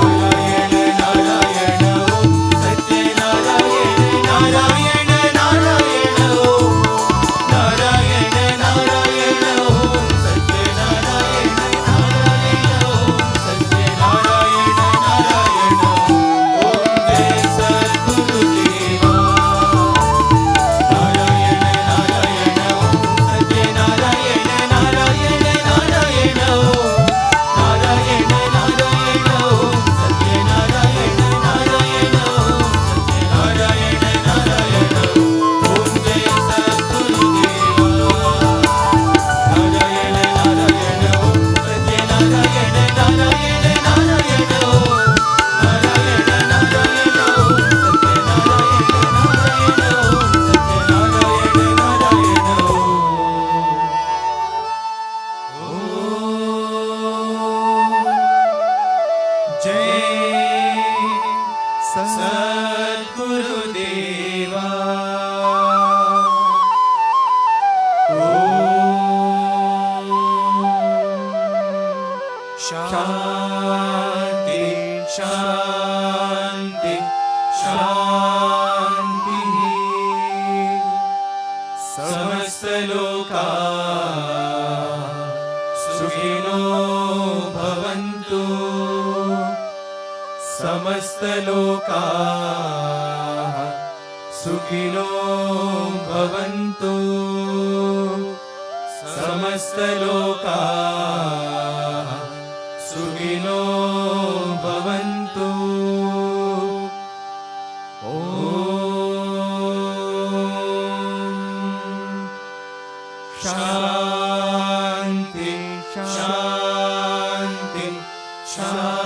नारायण नारायण ओम, सत्य नारायण नारायण नारायण ओम, नारायण नारायण ओम, सत्य नारायण नारायण ओम, सत्य नारायण नारायण ओम। जय सद्गुरुदेवा, नारायण नारायण ओम, सत्य नारायण नारायण नारायण ओम, नारायण नारायण ओम, सत्य नारायण नारायण ओम, सत्य नारायण नारायण ओम। जय सद्गुरुदेवा, नारायण नारायण ओम, सत्य नारायण नारायण नारायण ओम, नारायण नारायण ओम, सत्य नारायण नारायण ओम, सत्य नारायण नारायण ओम। जय सद्गुरुदेवा। शांति शांति शांति, समस्त लोका सुखिनो समस्तलोकाः सुखिनो भवन्तु समस्तलोकाः सुखिनो भवन्तु ॐ शान्ति शान्ति शान्ति